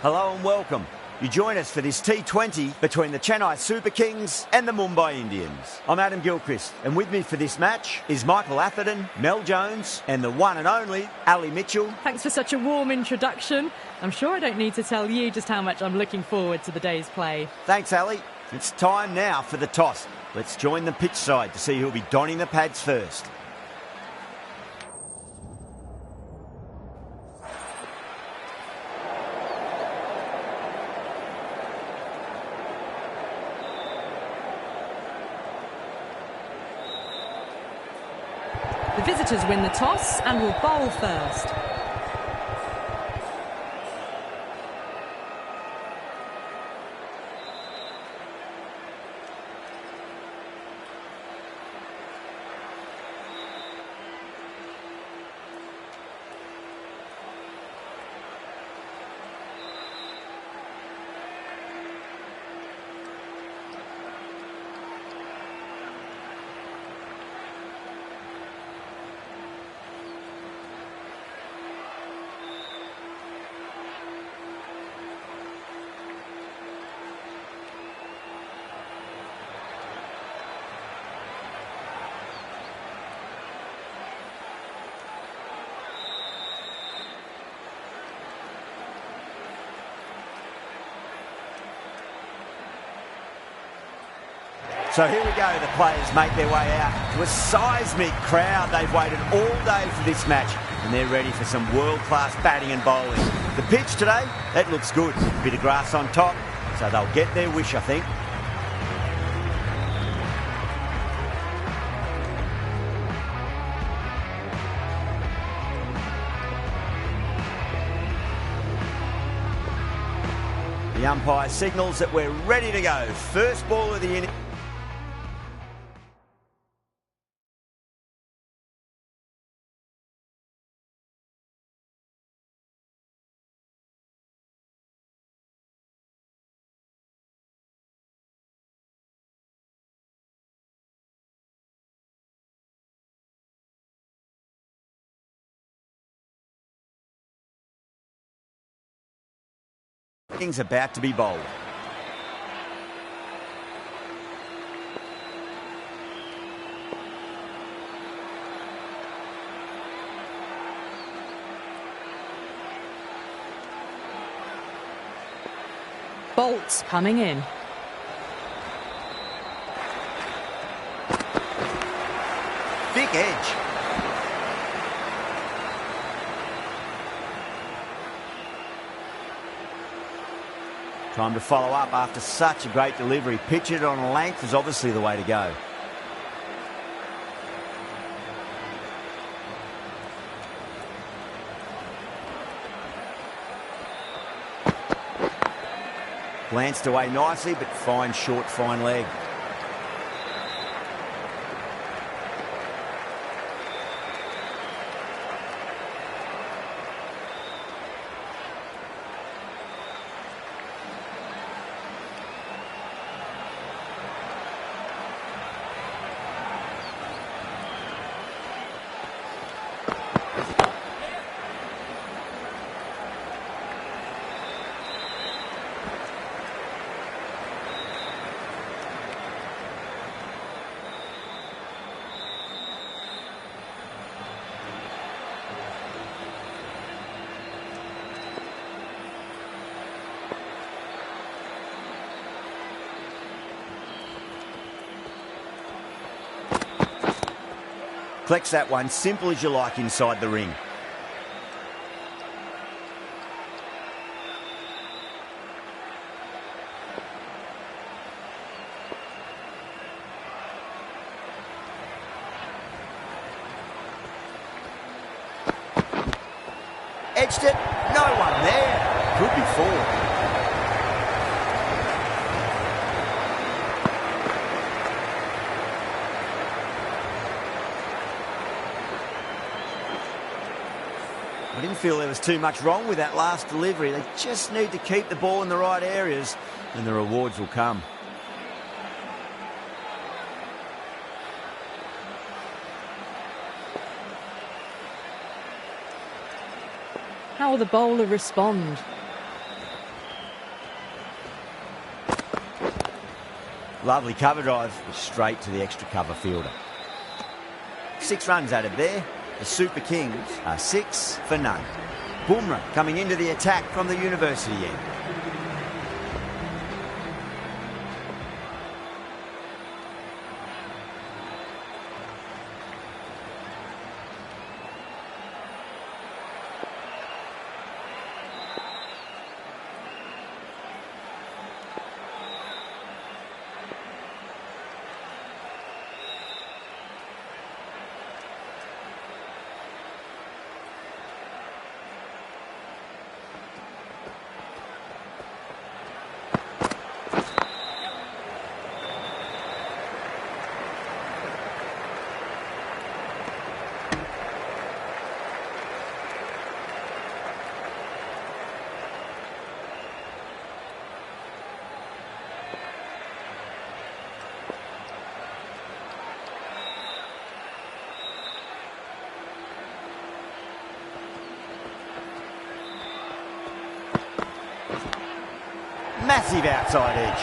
Hello and welcome. You join us for this T20 between the Chennai Super Kings and the Mumbai Indians. I'm Adam Gilchrist, and with me for this match is Michael Atherton, Mel Jones, and the one and only Ali Mitchell. Thanks for such a warm introduction. I'm sure I don't need to tell you just how much I'm looking forward to the day's play. Thanks, Ali. It's time now for the toss. Let's join the pitch side to see who'll be donning the pads first. The visitors win the toss and will bowl first. So here we go, the players make their way out to a seismic crowd. They've waited all day for this match and they're ready for some world-class batting and bowling. The pitch today, that looks good. A bit of grass on top, so they'll get their wish, I think. The umpire signals that we're ready to go. First ball of the inning. About to be bowled. Bolts coming in. Big edge. Time to follow up after such a great delivery. Pitch it on a length is obviously the way to go. Glanced away nicely, but fine short, fine leg. Collects that one, simple as you like, inside the ring. Edged it, no one there. Could be four. I didn't feel there was too much wrong with that last delivery. They just need to keep the ball in the right areas and the rewards will come. How will the bowler respond? Lovely cover drive, straight to the extra cover fielder. 6 runs added there. The Super Kings are 6 for none. Bumrah coming into the attack from the university end. Massive outside edge.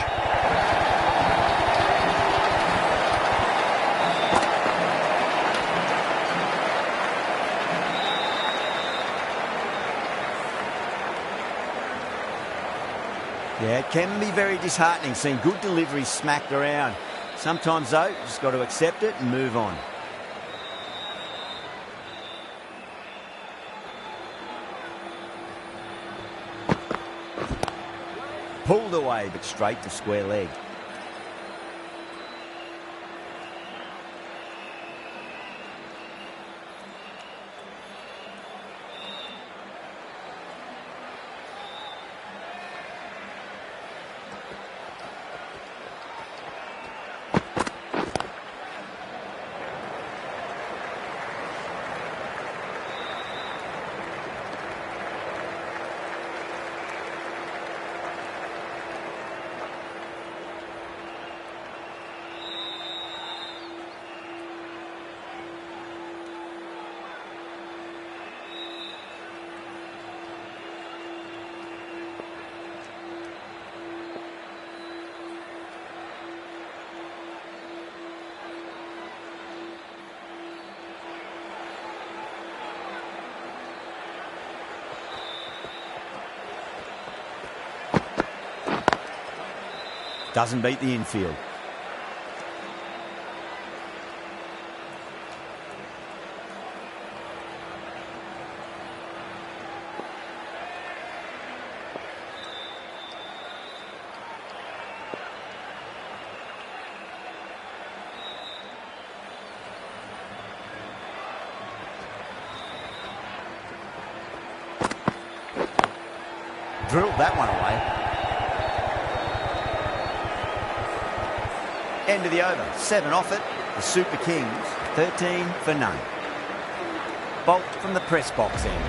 Yeah, it can be very disheartening seeing good deliveries smacked around. Sometimes, though, you just got to accept it and move on. Pulled away, but straight to square leg. Doesn't beat the infield. Drilled that one away. End of the over, 7 off it. The Super Kings, 13 for none. Bolt from the press box end.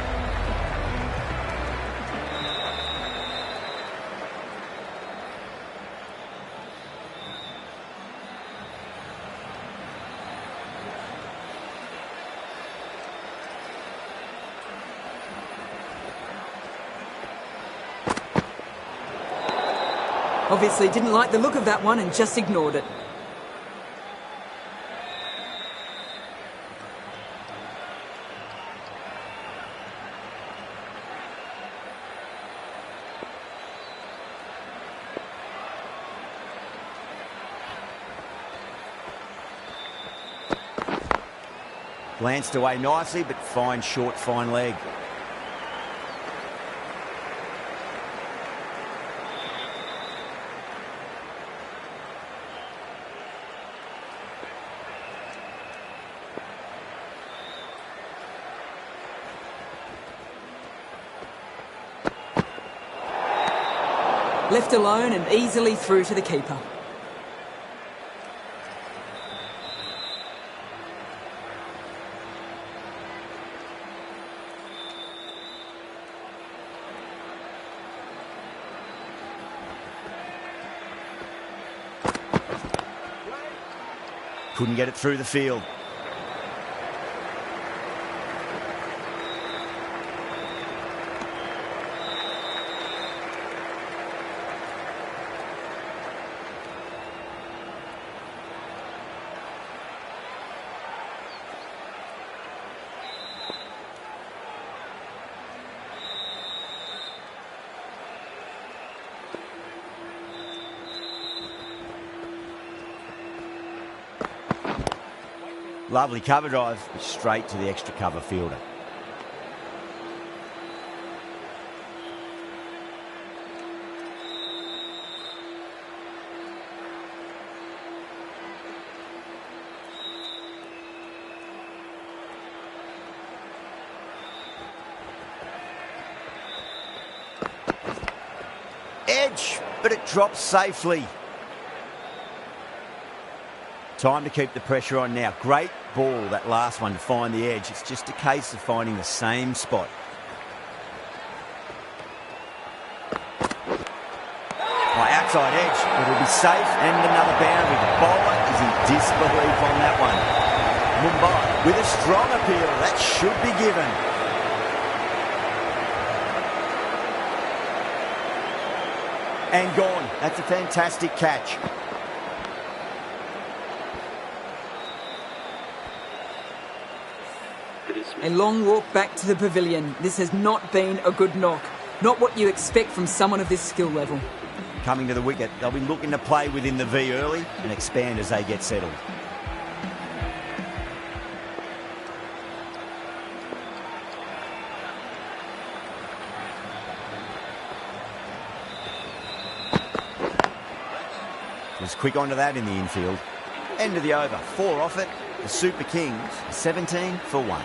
Obviously didn't like the look of that one and just ignored it. Glanced away nicely, but fine short, fine leg. Left alone and easily through to the keeper. Couldn't get it through the field. Lovely cover drive, straight to the extra cover fielder. Edge, but it drops safely. Time to keep the pressure on now. Great ball, that last one, to find the edge. It's just a case of finding the same spot. Outside edge, it'll be safe, and another boundary. The bowler is in disbelief on that one. Mumbai with a strong appeal. That should be given. And gone. That's a fantastic catch. A long walk back to the pavilion. This has not been a good knock. Not what you expect from someone of this skill level. Coming to the wicket, they'll be looking to play within the V early and expand as they get settled. Was quick onto that in the infield. End of the over. 4 off it. The Super Kings 17 for 1.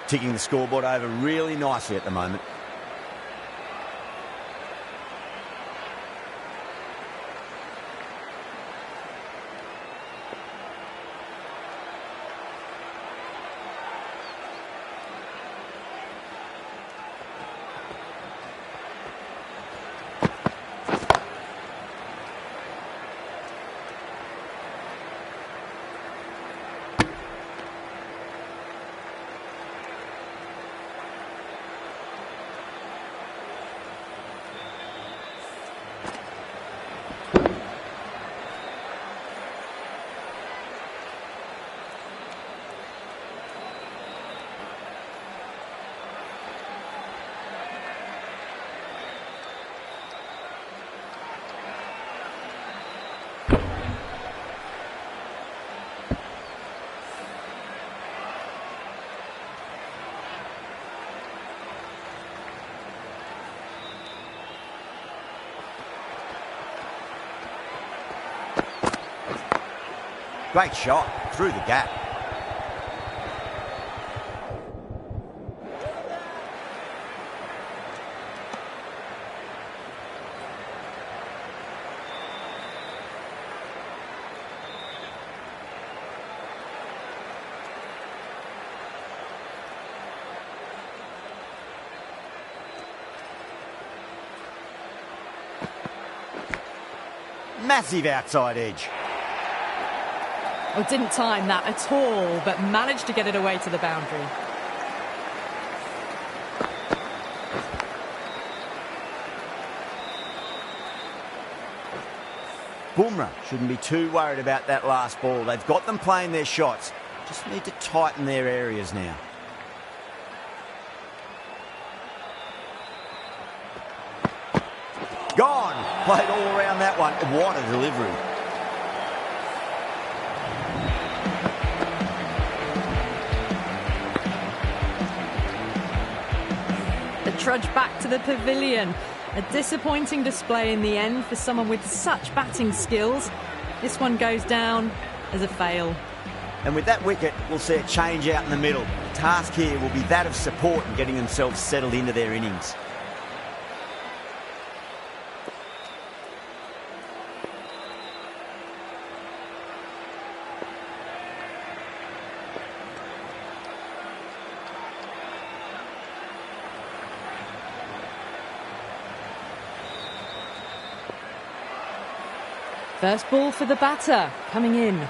Ticking the scoreboard over really nicely at the moment. Great shot through the gap. Massive outside edge. Oh, didn't time that at all, but managed to get it away to the boundary. Bumrah shouldn't be too worried about that last ball. They've got them playing their shots. Just need to tighten their areas now. Gone. Played all around that one. What a delivery. Trudge back to the pavilion. A disappointing display in the end for someone with such batting skills. This one goes down as a fail. And with that wicket, we'll see a change out in the middle. The task here will be that of support and getting themselves settled into their innings. First ball for the batter, coming in.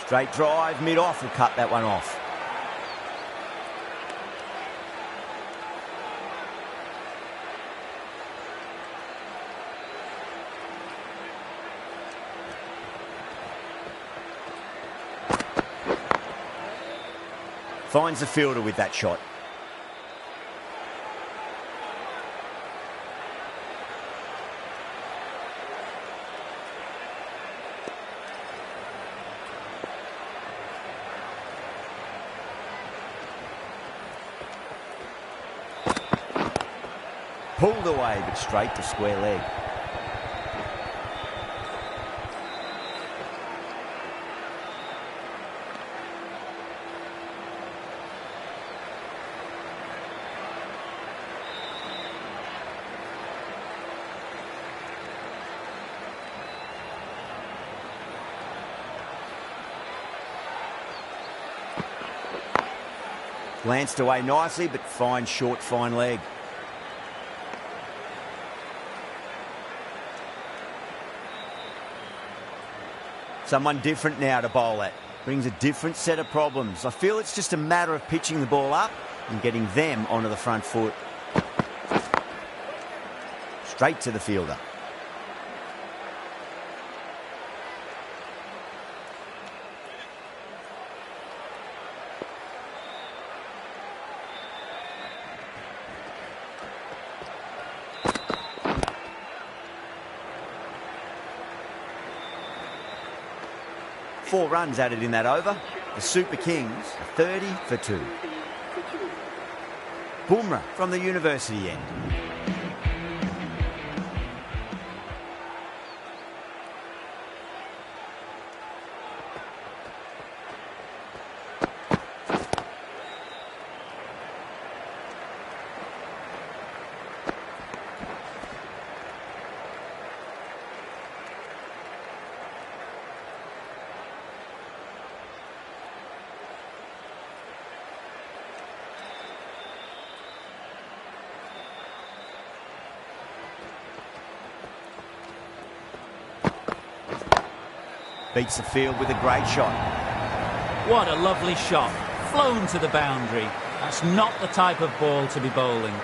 Straight drive, mid-off, will cut that one off. Finds the fielder with that shot. Pulled away, but straight to square leg. Glanced away nicely, but fine short, fine leg. Someone different now to bowl at. Brings a different set of problems. I feel it's just a matter of pitching the ball up and getting them onto the front foot. Straight to the fielder. Four runs added in that over. The Super Kings 30 for 2. Bumrah from the university end. Beats the field with a great shot. What a lovely shot. Flown to the boundary. That's not the type of ball to be bowling.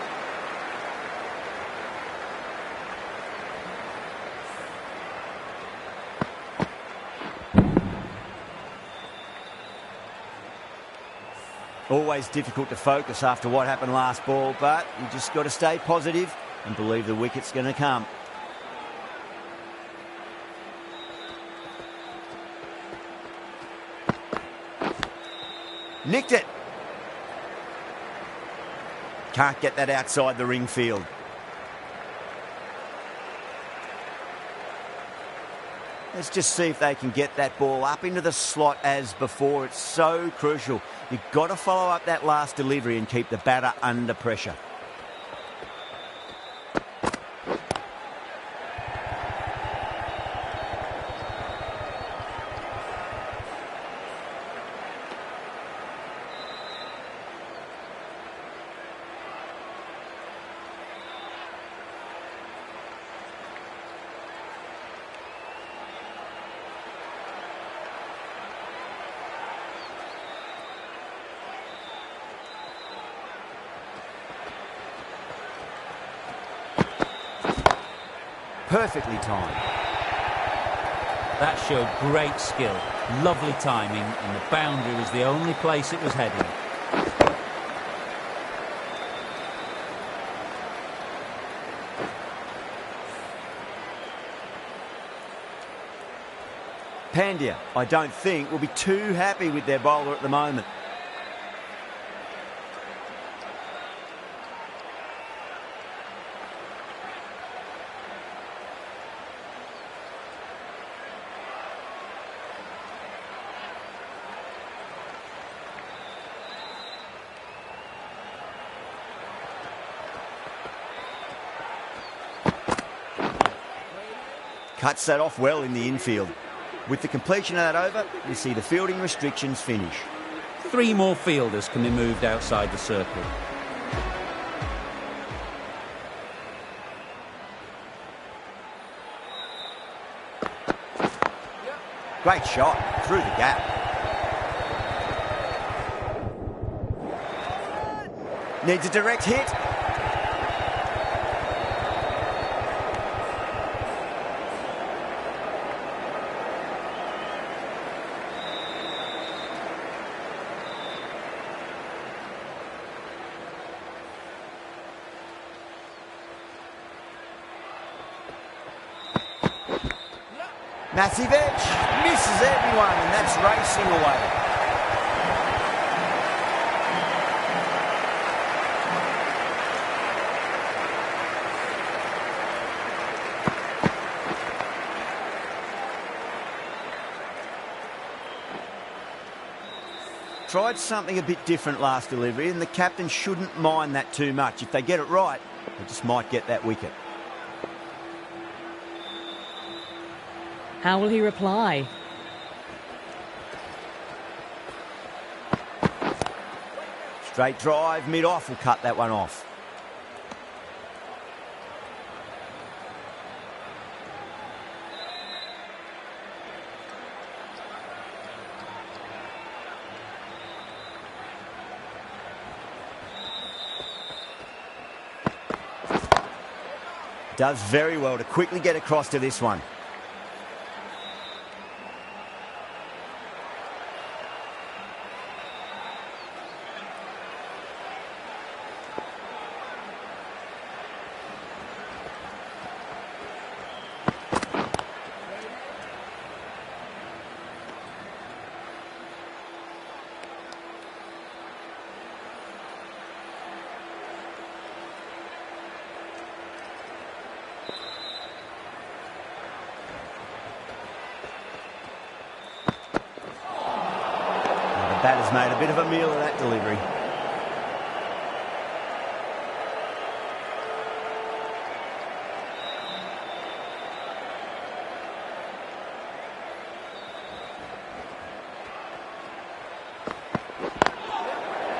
Always difficult to focus after what happened last ball, but you just got to stay positive and believe the wicket's going to come. Nicked it. Can't get that outside the ring field. Let's just see if they can get that ball up into the slot as before. It's so crucial. You've got to follow up that last delivery and keep the batter under pressure. Perfectly timed. That showed great skill, lovely timing, and the boundary was the only place it was heading. Pandya, I don't think, will be too happy with their bowler at the moment. Cuts that off well in the infield. With the completion of that over, you see the fielding restrictions finish. 3 more fielders can be moved outside the circle. Great shot through the gap. Needs a direct hit. Massive edge, misses everyone, and that's racing away. Tried something a bit different last delivery, and the captain shouldn't mind that too much. If they get it right, they just might get that wicket. How will he reply? Straight drive, mid-off will cut that one off. Does very well to quickly get across to this one. Batter's made a bit of a meal of that delivery.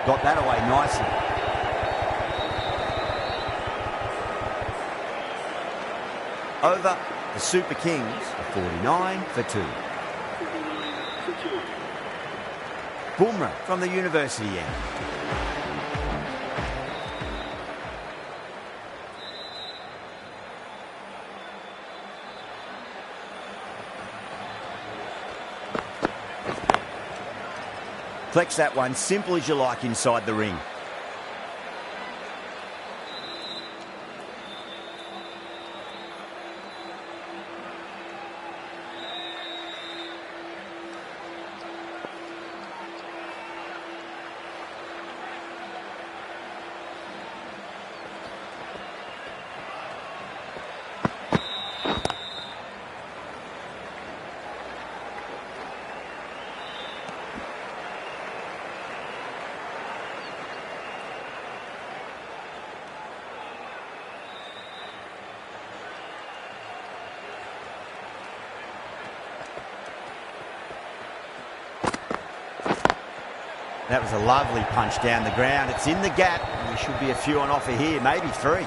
Got that away nicely. Over the Super Kings, 49 for 2. Bumrah from the university end. Flex that one, simple as you like inside the ring. That was a lovely punch down the ground. It's in the gap, and there should be a few on offer here, maybe 3.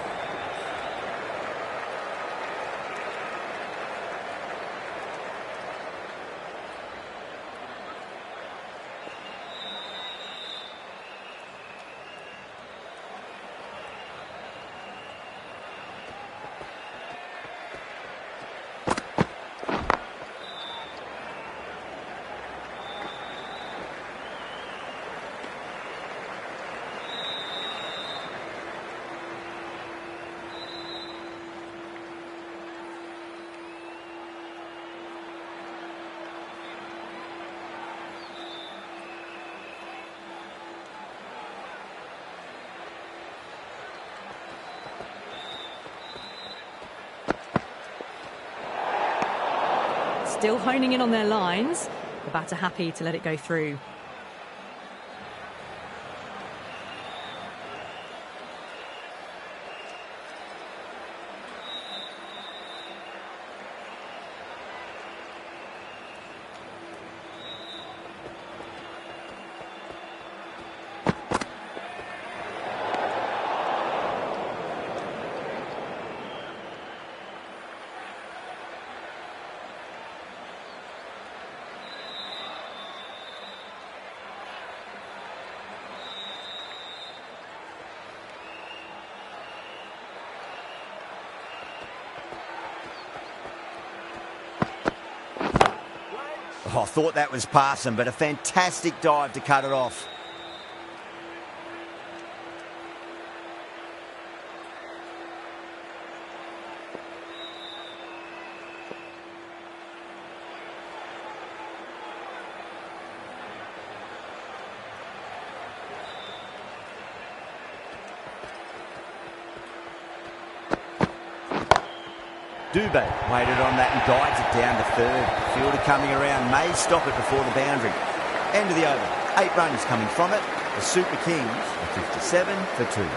Still honing in on their lines. The batter happy to let it go through. Oh, I thought that was passing, but a fantastic dive to cut it off. Dubé waited on that and guides it down to third. Fielder coming around, may stop it before the boundary. End of the over. 8 runs coming from it. The Super Kings are 57 for 2.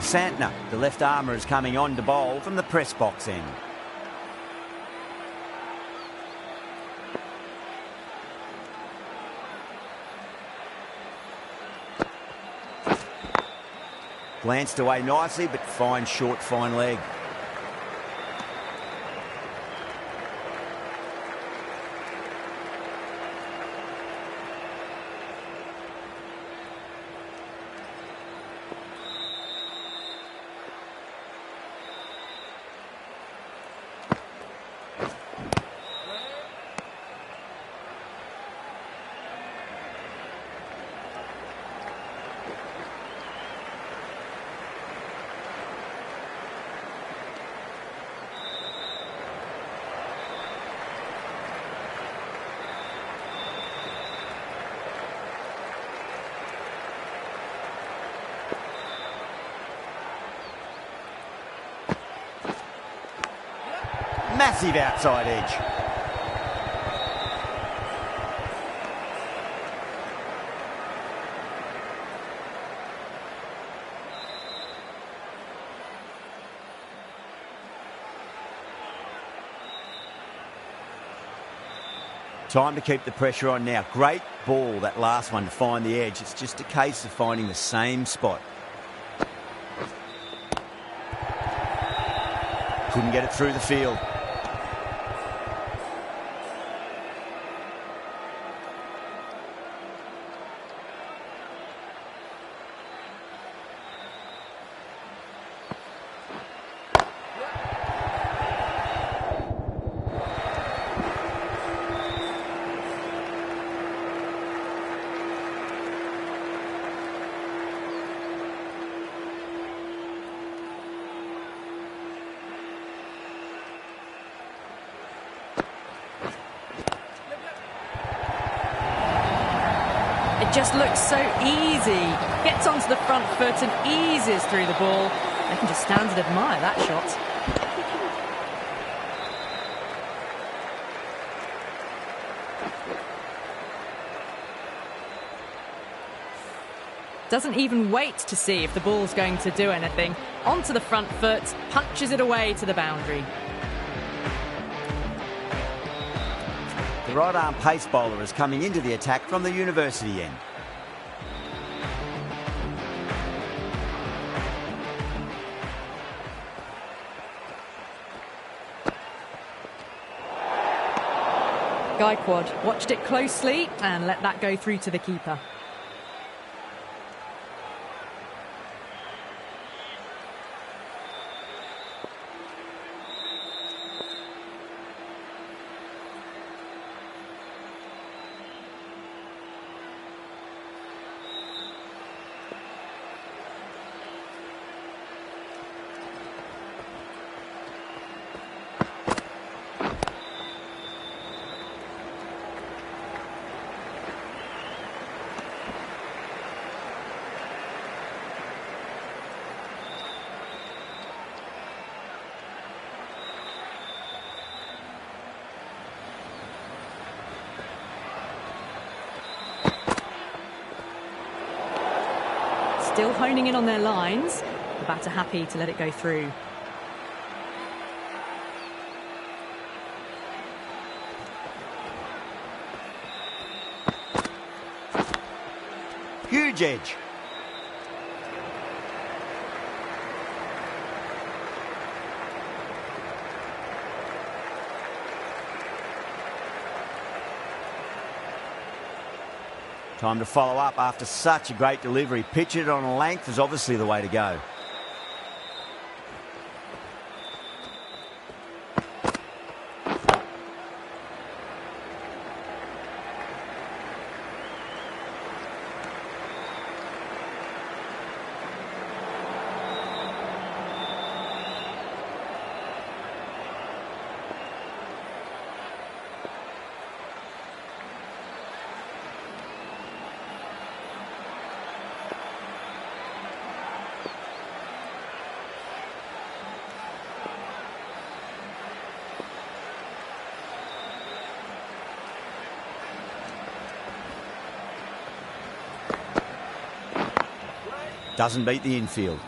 Santner, the left armour, is coming on to bowl from the press box end. Glanced away nicely, but fine short, fine leg. Massive outside edge. Time to keep the pressure on now. Great ball, that last one, to find the edge. It's just a case of finding the same spot. Couldn't get it through the field. It just looks so easy. Gets onto the front foot and eases through the ball. They can just stand and admire that shot. Doesn't even wait to see if the ball's going to do anything. Onto the front foot, punches it away to the boundary. The right-arm pace bowler is coming into the attack from the University end. Gaikwad watched it closely and let that go through to the keeper. Still honing in on their lines. The batter happy to let it go through. Huge edge. Time to follow up after such a great delivery. Pitch it on a length is obviously the way to go. Doesn't beat the infield.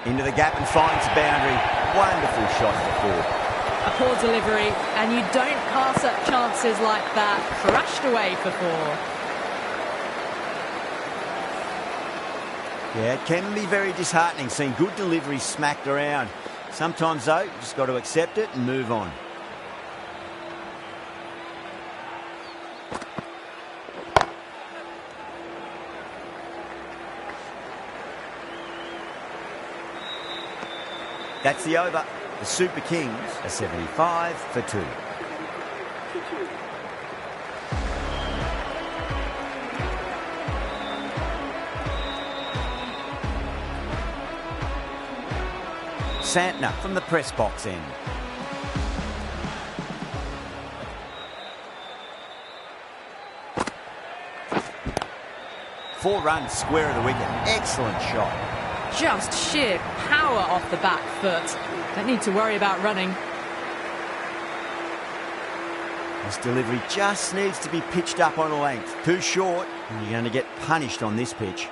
Into the gap and finds the boundary. Wonderful shot for four. A poor delivery, and you don't pass up chances like that. Crashed away for four. Yeah, it can be very disheartening seeing good deliveries smacked around. Sometimes, though, you just got to accept it and move on. That's the over. The Super Kings are 75 for 2. Santner from the press box end. Four runs square of the wicket. Excellent shot. Just sheer power off the back foot. Don't need to worry about running. This delivery just needs to be pitched up on a length. Too short, and you're going to get punished on this pitch.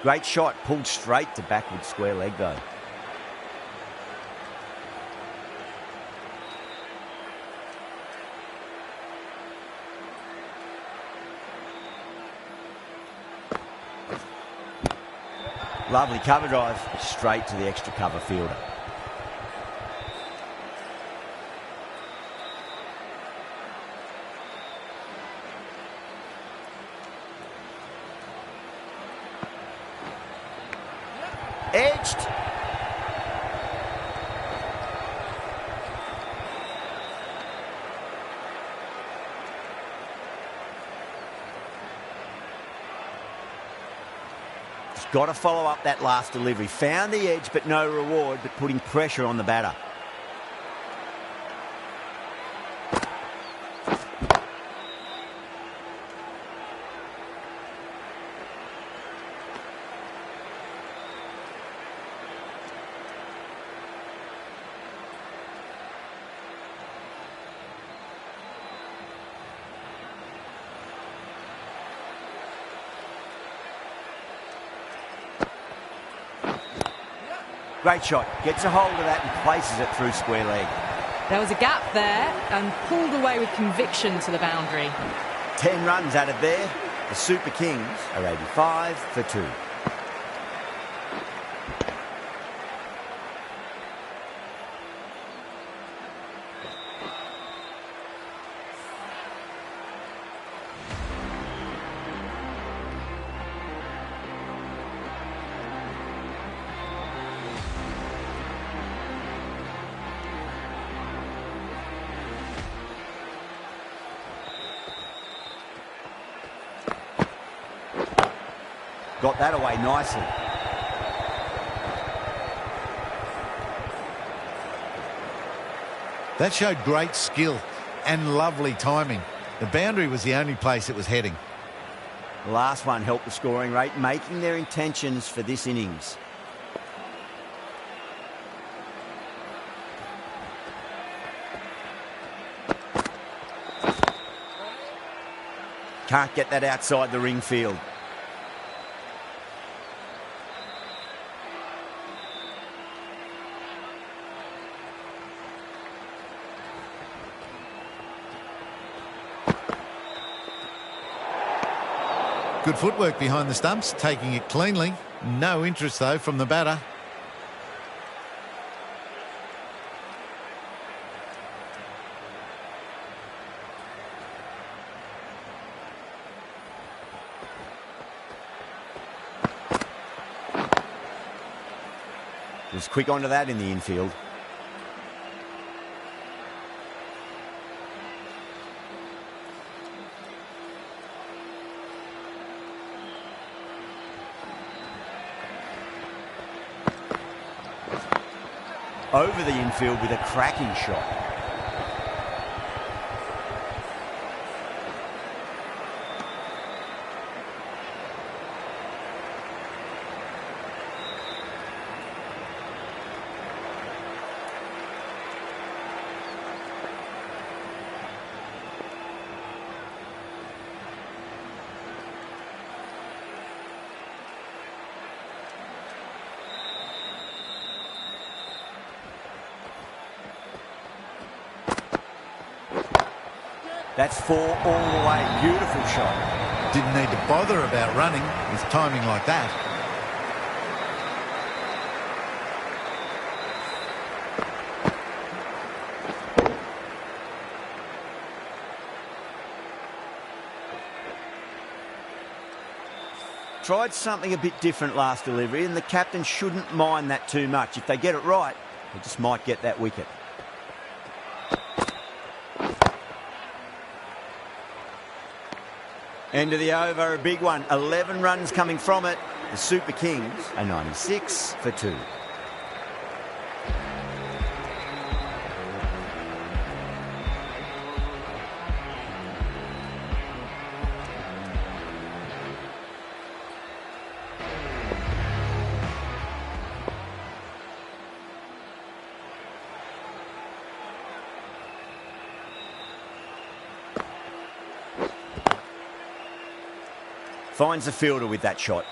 Great shot, pulled straight to backward square leg though. Lovely cover drive, straight to the extra cover fielder. Edged. Just got to follow up that last delivery. Found the edge, but no reward, but putting pressure on the batter. Great shot. Gets a hold of that and places it through square leg. There was a gap there and pulled away with conviction to the boundary. 10 runs added there. The Super Kings are 85 for 2. Got that away nicely. That showed great skill and lovely timing. The boundary was the only place it was heading. The last one helped the scoring rate, making their intentions for this innings. Can't get that outside the ring field. Good footwork behind the stumps, taking it cleanly. No interest, though, from the batter. Was quick onto that in the infield. Over the infield with a cracking shot. That's 4 all the way. Beautiful shot. Didn't need to bother about running with timing like that. Tried something a bit different last delivery, and the captain shouldn't mind that too much. If they get it right, they just might get that wicket. End of the over, a big one. 11 runs coming from it. The Super Kings are 96 for 2. Finds the fielder with that shot.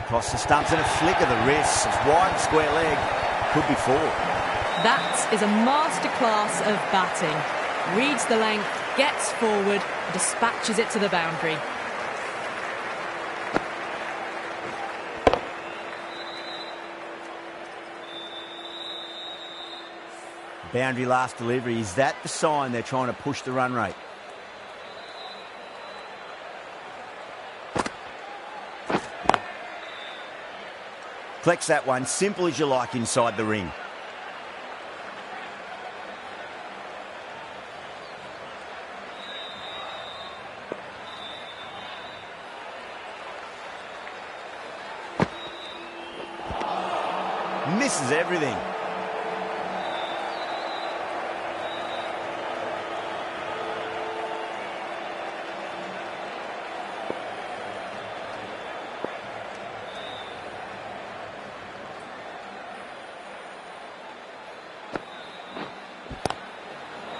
Across the stumps and a flick of the wrist. It's wide square leg. Could be 4. That is a masterclass of batting. Reads the length, gets forward, dispatches it to the boundary. Boundary last delivery. Is that the sign they're trying to push the run rate? Collects that one, simple as you like, inside the ring. misses everything.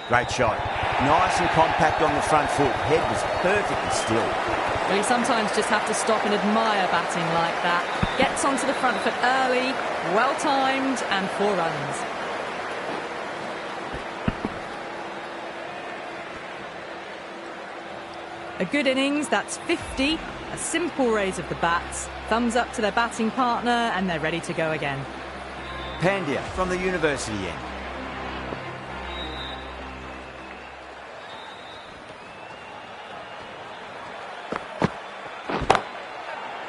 Great shot. Nice and compact on the front foot. Head was perfectly still. Well, you sometimes just have to stop and admire batting like that. Gets onto the front foot early, well-timed, and 4 runs. A good innings, that's 50. A simple raise of the bats. Thumbs up to their batting partner, and they're ready to go again. Pandya from the university end.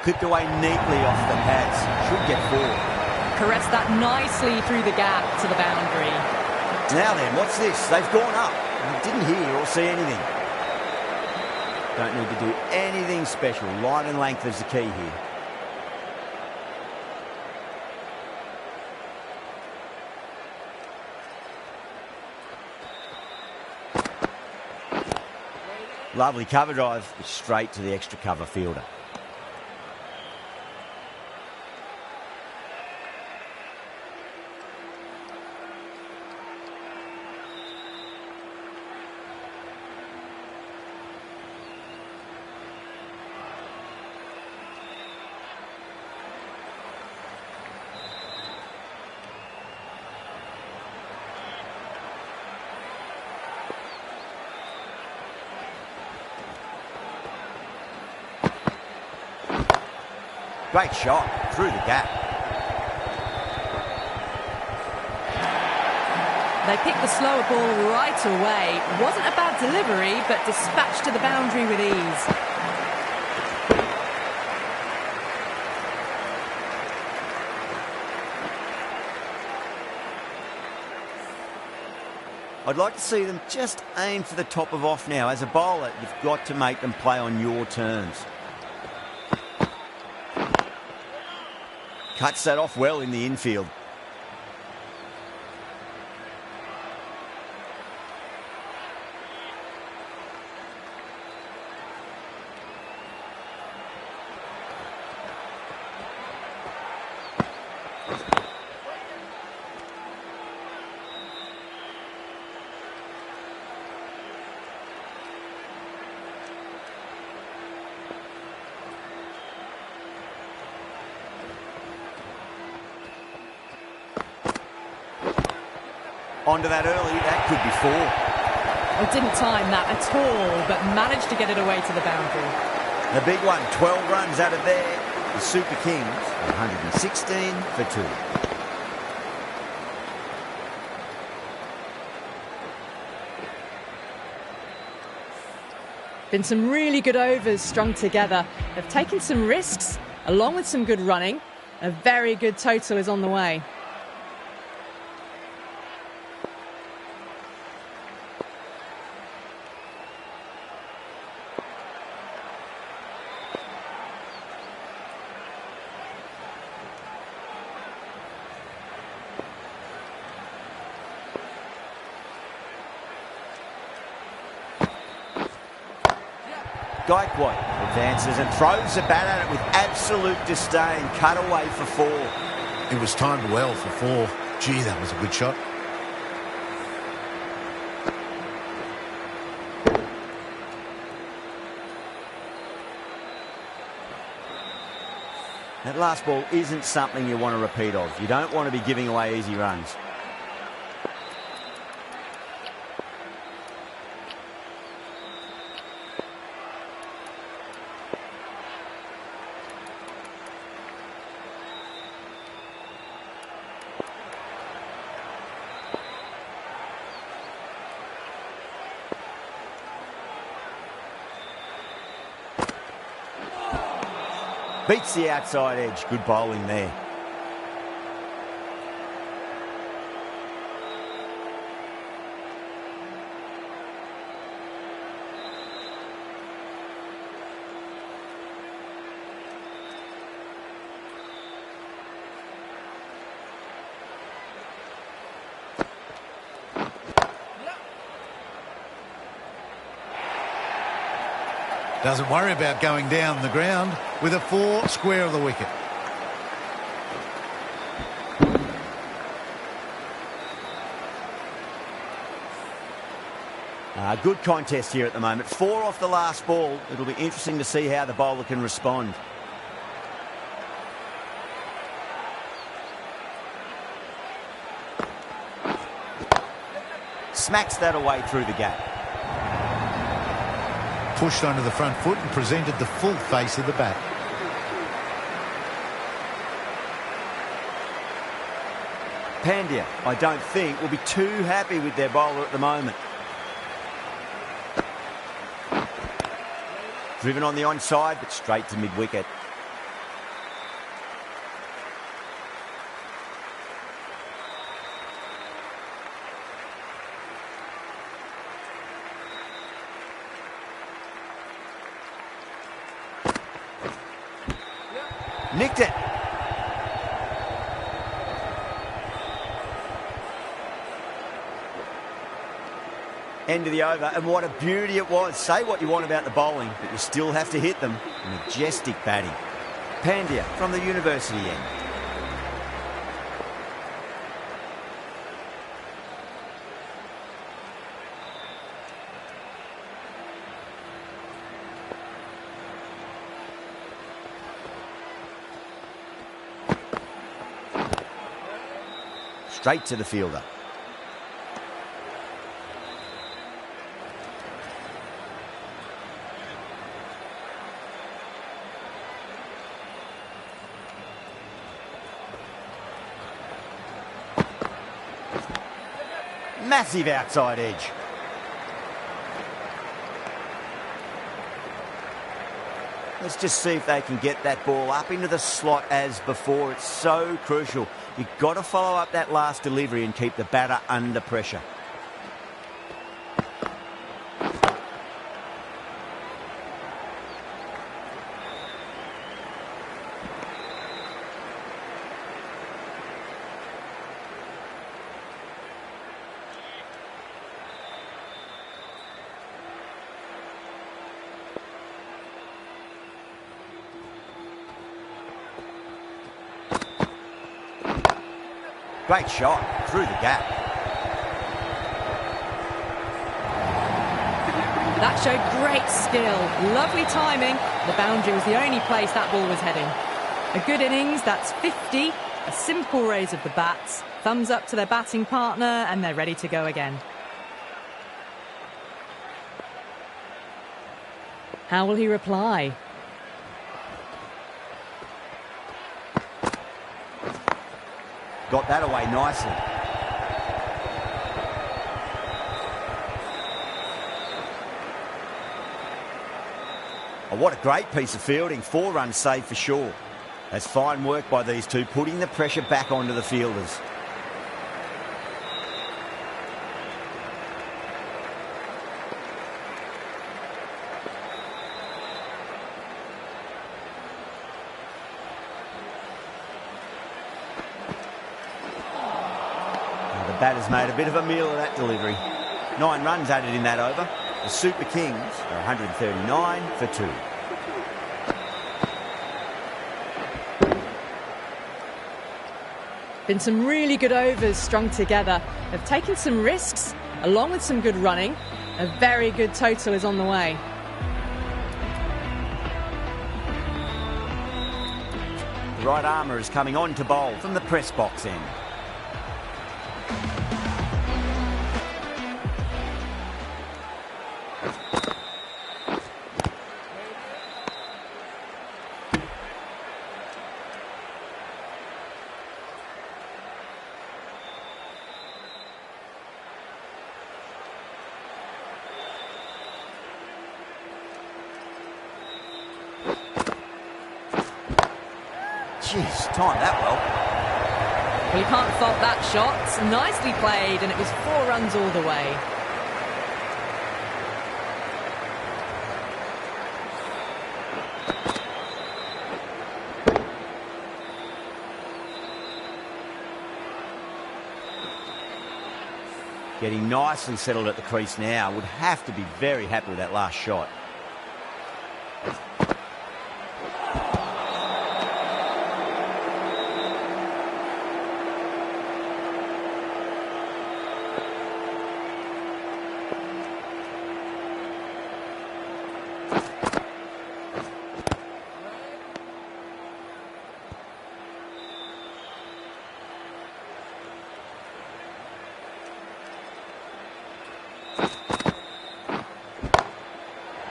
Clipped away neatly off the pads. Should get 4. Caressed that nicely through the gap to the boundary. Now then, what's this? They've gone up. Didn't hear or see anything. Don't need to do anything special. Line and length is the key here. Lovely cover drive, but straight to the extra cover fielder. Great shot through the gap. They picked the slower ball right away. Wasn't a bad delivery, but dispatched to the boundary with ease. I'd like to see them just aim for the top of off now. As a bowler, you've got to make them play on your terms. Cuts that off well in the infield. Onto that early, that could be 4. Oh, didn't time that at all, but managed to get it away to the boundary. The big one, 12 runs out of there. The Super Kings, 116 for 2. Been some really good overs strung together. They've taken some risks, along with some good running. A very good total is on the way. Gaikwad advances and throws the bat at it with absolute disdain. Cut away for 4. It was timed well for 4. Gee, that was a good shot. That last ball isn't something you want to repeat of. You don't want to be giving away easy runs. Beats the outside edge. Good bowling there. Doesn't worry about going down the ground with a 4 square of the wicket. Good contest here at the moment. 4 off the last ball. It'll be interesting to see how the bowler can respond. Smacks that away through the gap. Pushed onto the front foot and presented the full face of the bat. Pandya, I don't think, will be too happy with their bowler at the moment. Driven on the onside, but straight to mid-wicket. Nicked it. End of the over, and what a beauty it was. Say what you want about the bowling, but you still have to hit them. Majestic batting. Pandya from the university end. Straight to the fielder. Massive outside edge. Let's just see if they can get that ball up into the slot as before. It's so crucial. You've got to follow up that last delivery and keep the batter under pressure. Great shot through the gap. That showed great skill. Lovely timing. The boundary was the only place that ball was heading. A good innings, that's 50. A simple raise of the bats. Thumbs up to their batting partner, and they're ready to go again. How will he reply? Got that away nicely. Oh, what a great piece of fielding. 4 runs saved for sure. That's fine work by these two, putting the pressure back onto the fielders. Batter's made a bit of a meal of that delivery. 9 runs added in that over. The Super Kings are 139 for 2. Been some really good overs strung together. They've taken some risks, along with some good running. A very good total is on the way. The right armour is coming on to bowl from the press box end. Jeez, timed that well. Well, you can't fault that shot. Nicely played, and it was 4 runs all the way. Getting nicely settled at the crease now. Would have to be very happy with that last shot.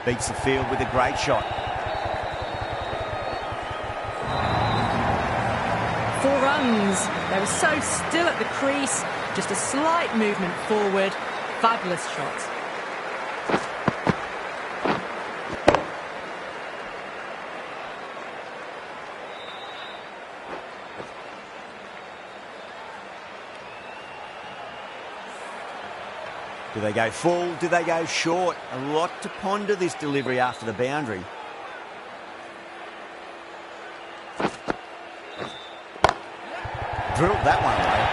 Beats the field with a great shot. 4 runs. They were so still at the crease. Just a slight movement forward. Fabulous shot. Do they go full? Do they go short? A lot to ponder this delivery after the boundary. Drilled that one away.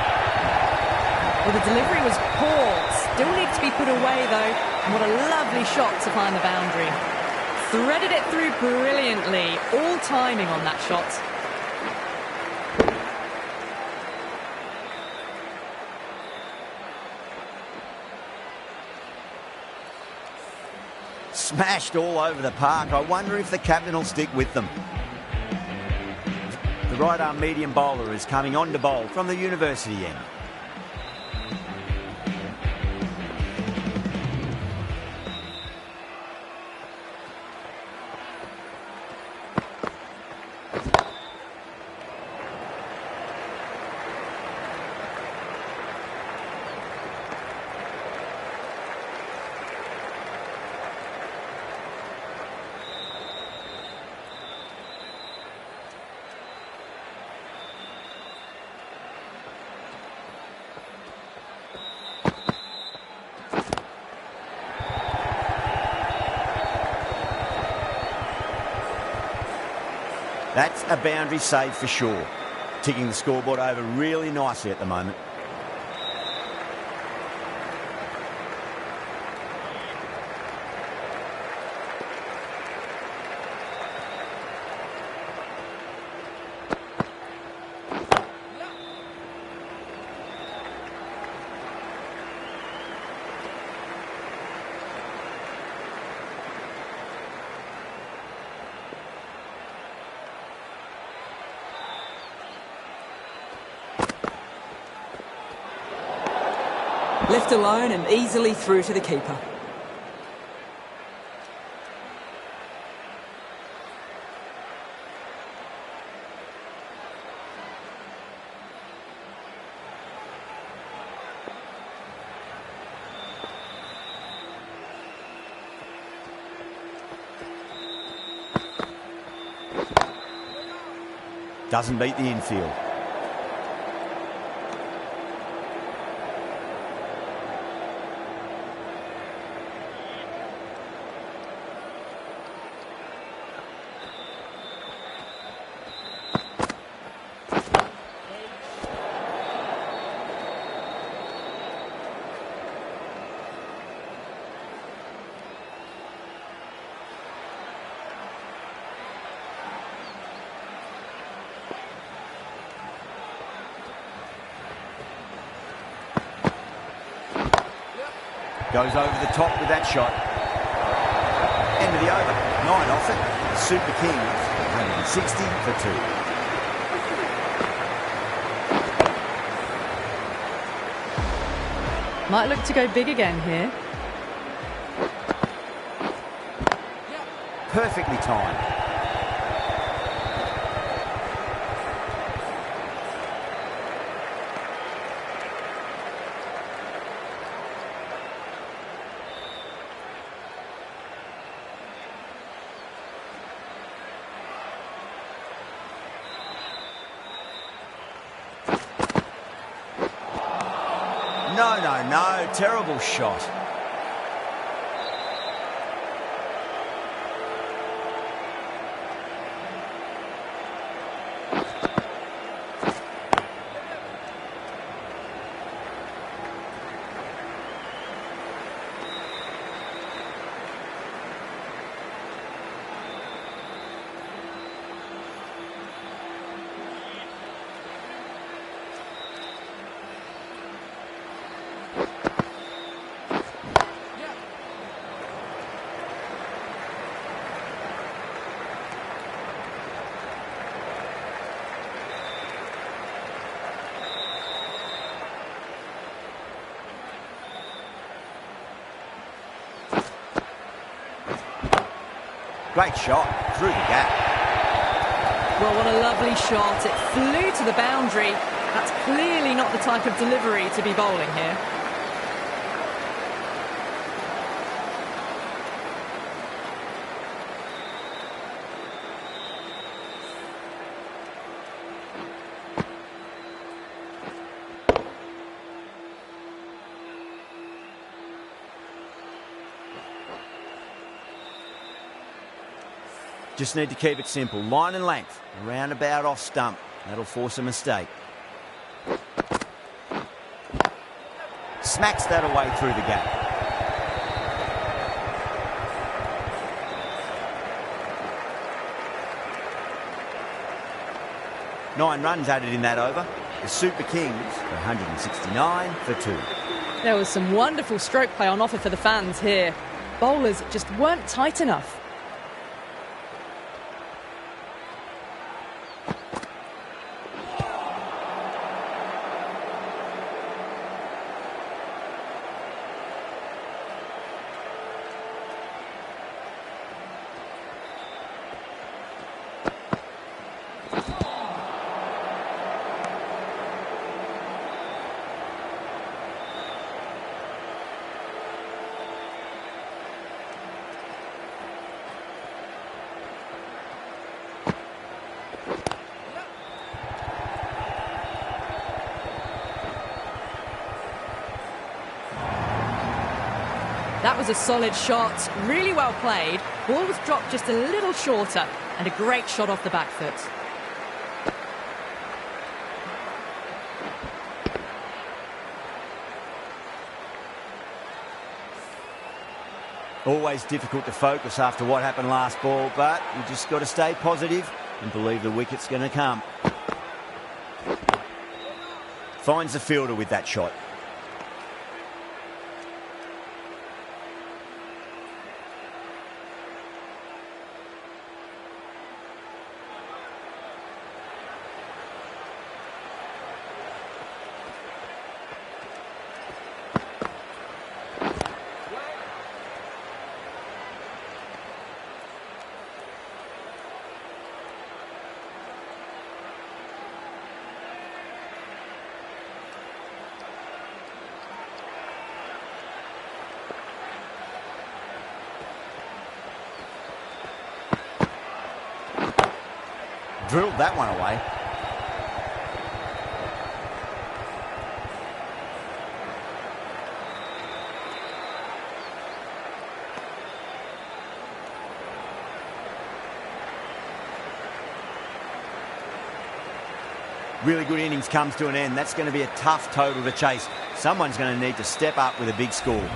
Well, the delivery was poor. Still needs to be put away, though. And what a lovely shot to find the boundary. Threaded it through brilliantly. All timing on that shot. Smashed all over the park. I wonder if the captain will stick with them. The right-arm medium bowler is coming on to bowl from the university end. That's a boundary save for sure. Ticking the scoreboard over really nicely at the moment. Left alone and easily through to the keeper. Doesn't beat the infield. Goes over the top with that shot. End of the over. 9 off it. Super Kings, 160 for 2. Might look to go big again here. Perfectly timed. No. Terrible shot. Great shot through the gap. Well, what a lovely shot. It flew to the boundary. That's clearly not the type of delivery to be bowling here. Just need to keep it simple. Line and length. Around about off stump. That'll force a mistake. Smacks that away through the gap. Nine runs added in that over. The Super Kings are 169 for 2. There was some wonderful stroke play on offer for the fans here. Bowlers just weren't tight enough. That was a solid shot, really well played. Ball was dropped just a little shorter, and a great shot off the back foot. Always difficult to focus after what happened last ball, but you just got to stay positive and believe the wicket's going to come. Finds the fielder with that shot. Drilled that one away. Really good innings comes to an end. That's going to be a tough total to chase. Someone's going to need to step up with a big score.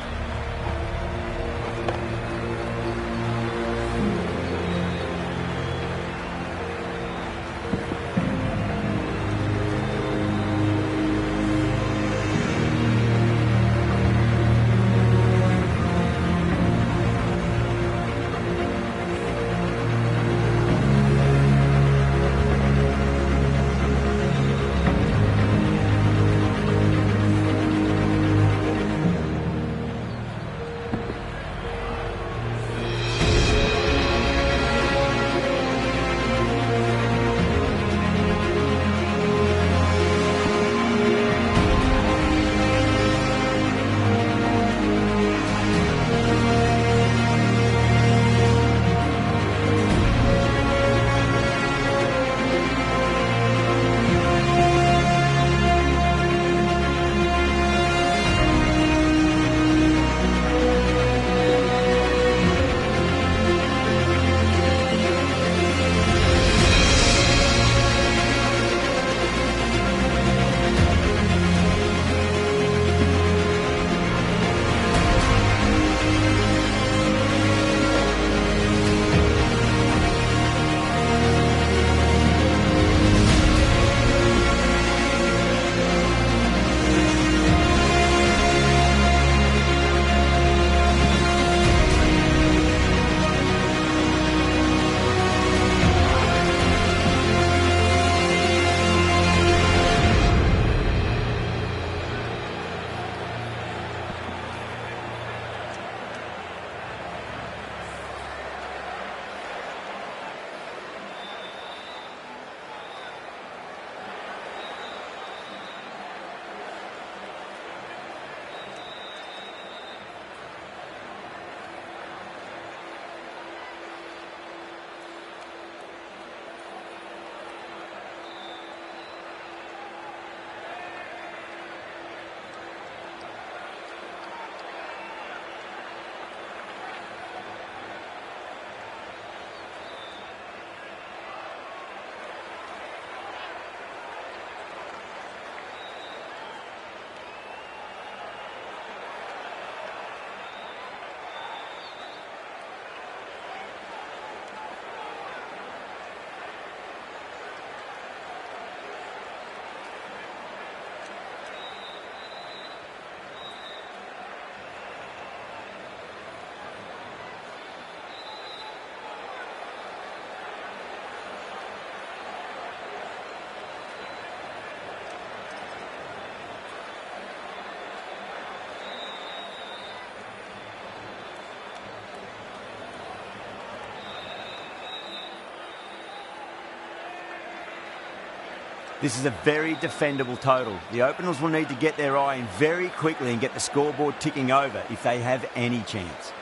This is a very defendable total. The openers will need to get their eye in very quickly and get the scoreboard ticking over if they have any chance.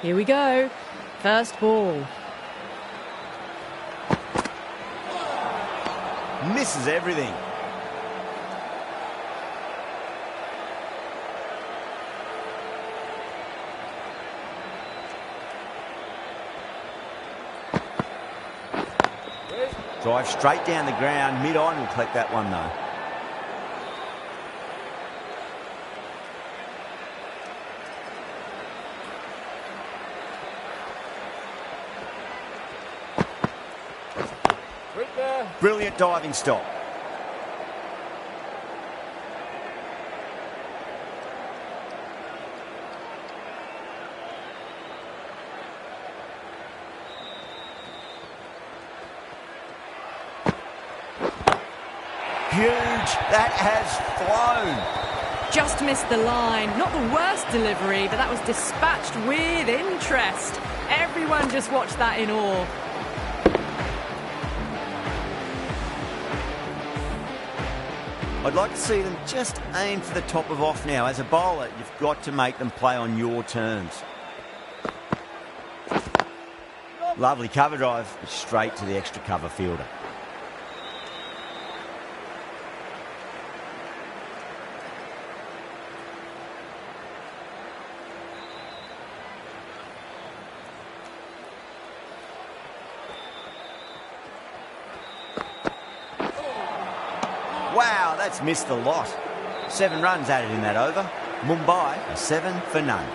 Here we go. First ball. Misses everything. Drive straight down the ground. Mid-on will collect that one though. Brilliant diving stop. Huge. That has flown. Just missed the line. Not the worst delivery, but that was dispatched with interest. Everyone just watched that in awe. I'd like to see them just aim for the top of off now. As a bowler, you've got to make them play on your terms. Lovely cover drive, straight to the extra cover fielder. Wow, that's missed the lot. 7 runs added in that over. Mumbai are 7 for none.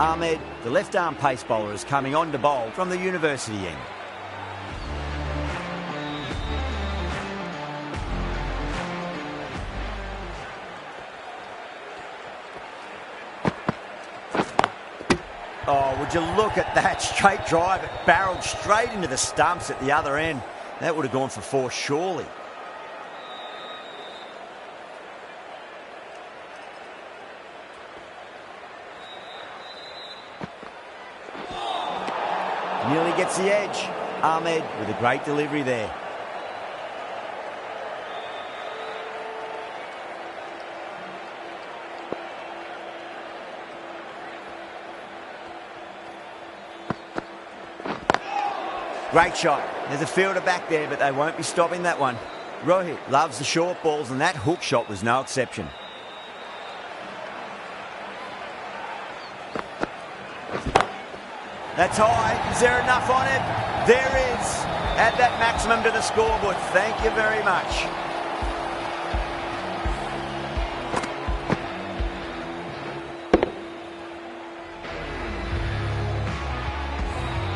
Ahmed, the left-arm pace bowler, is coming on to bowl from the university end. Oh, would you look at that straight drive? It barreled straight into the stumps at the other end. That would have gone for 4 surely. Nearly gets the edge. Ahmed with a great delivery there. Great shot. There's a fielder back there, but they won't be stopping that one. Rohit loves the short balls, and that hook shot was no exception. That's high. Is there enough on it? There is. Add that maximum to the scoreboard. Thank you very much.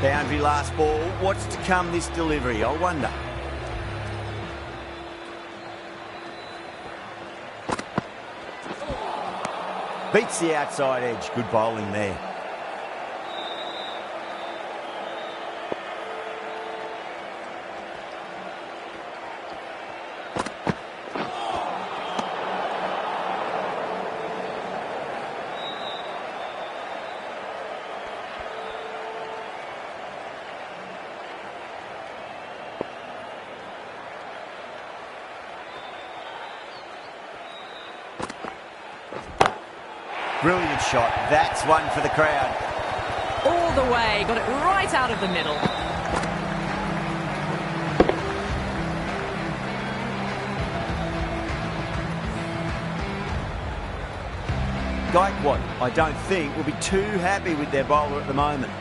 Boundary last ball. What's to come this delivery? I wonder. Beats the outside edge. Good bowling there. Brilliant shot. That's one for the crowd. All the way. Got it right out of the middle. Gaikwad, I don't think, will be too happy with their bowler at the moment.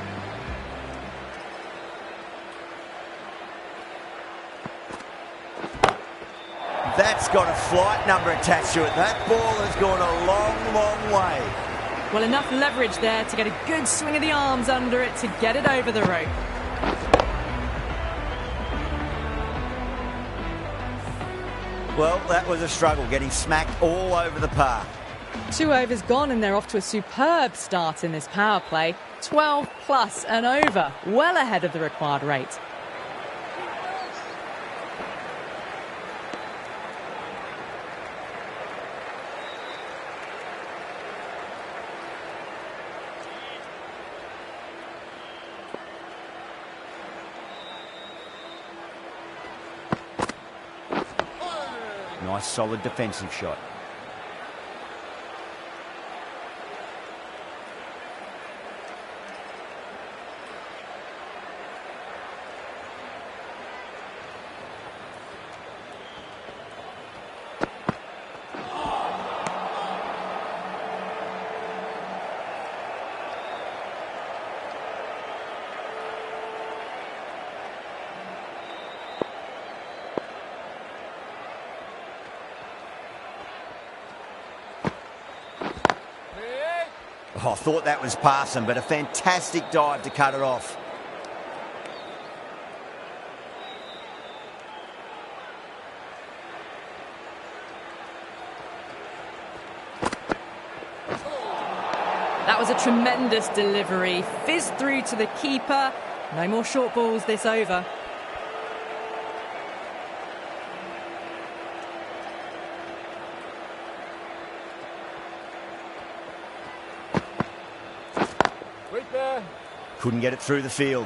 That's got a flight number attached to it. That ball has gone a long, long way. Well, enough leverage there to get a good swing of the arms under it to get it over the rope. Well, that was a struggle, getting smacked all over the park. 2 overs gone and they're off to a superb start in this power play. 12 plus and over, well ahead of the required rate. Nice solid defensive shot. Oh, I thought that was passing, but a fantastic dive to cut it off. That was a tremendous delivery. Fizzed through to the keeper. No more short balls this over. Couldn't get it through the field.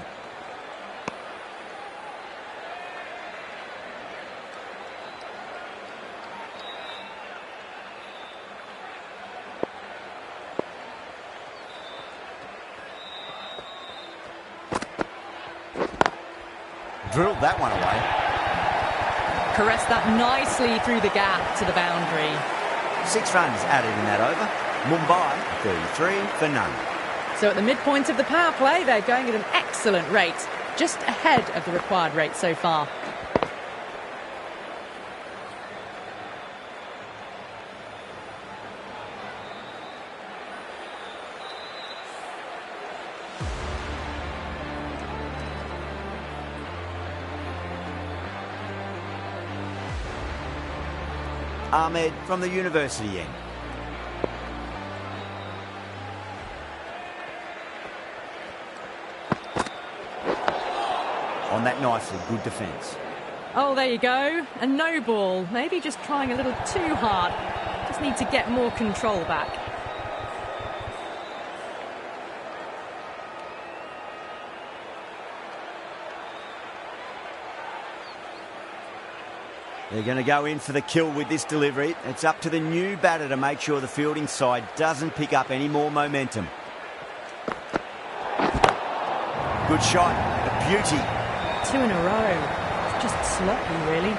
Drilled that one away. Caressed that nicely through the gap to the boundary. 6 runs added in that over. Mumbai 33 for none. So at the midpoint of the power play, they're going at an excellent rate, just ahead of the required rate so far. Ahmed from the university end. On that nicely, good defence. Oh, there you go. A no ball. Maybe just trying a little too hard. Just need to get more control back. They're going to go in for the kill with this delivery. It's up to the new batter to make sure the fielding side doesn't pick up any more momentum. Good shot, a beauty. 2 in a row. It's just sloppy, really.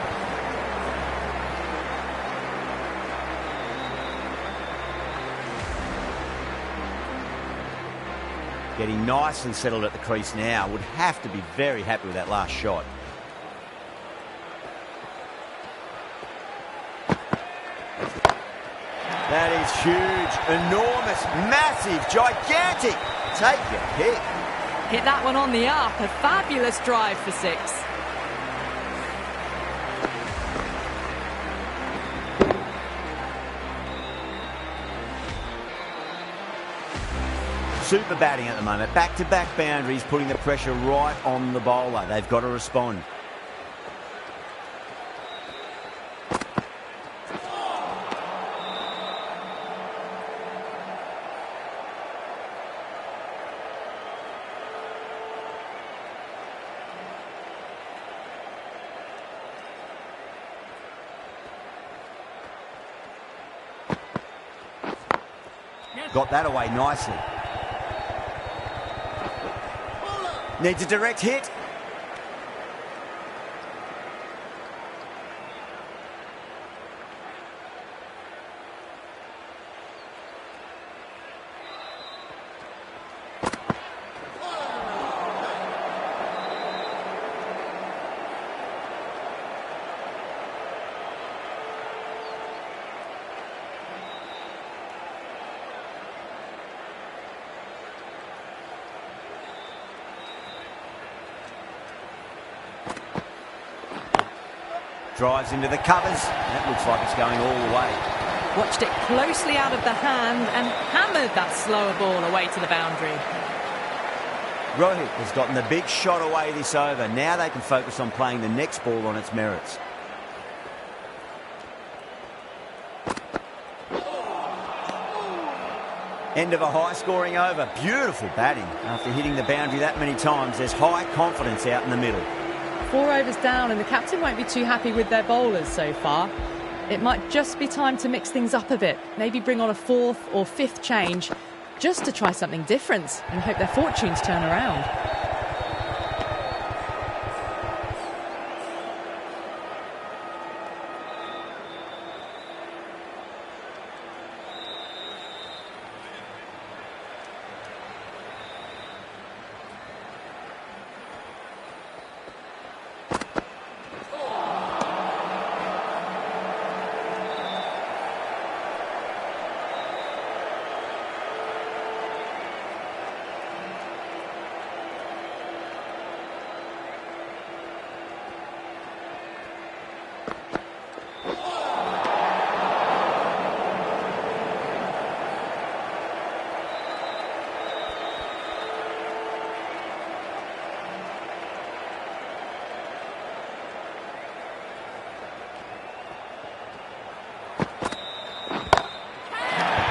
Getting nicely settled at the crease now. Would have to be very happy with that last shot. That is huge, enormous, massive, gigantic. Take your pick. Hit that one on the up. A fabulous drive for 6. Super batting at the moment. Back-to-back boundaries, putting the pressure right on the bowler. They've got to respond. Got that away nicely. Needs a direct hit. Drives into the covers. That looks like it's going all the way. Watched it closely out of the hand and hammered that slower ball away to the boundary. Rohit has gotten the big shot away this over. Now they can focus on playing the next ball on its merits. End of a high-scoring over. Beautiful batting. After hitting the boundary that many times, there's high confidence out in the middle. 4 overs down, and the captain won't be too happy with their bowlers so far. it might just be time to mix things up a bit. Maybe bring on a fourth or fifth change just to try something different and hope their fortunes turn around.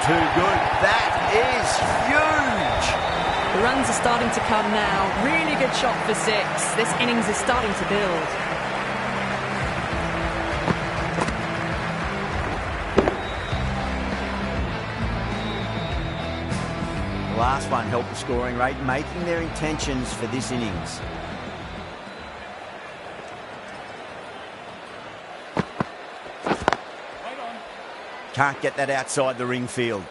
Too good. That is huge. The runs are starting to come now. Really good shot for 6. This innings is starting to build. The last one helped the scoring rate, making their intentions for this innings. Can't get that outside the ring field.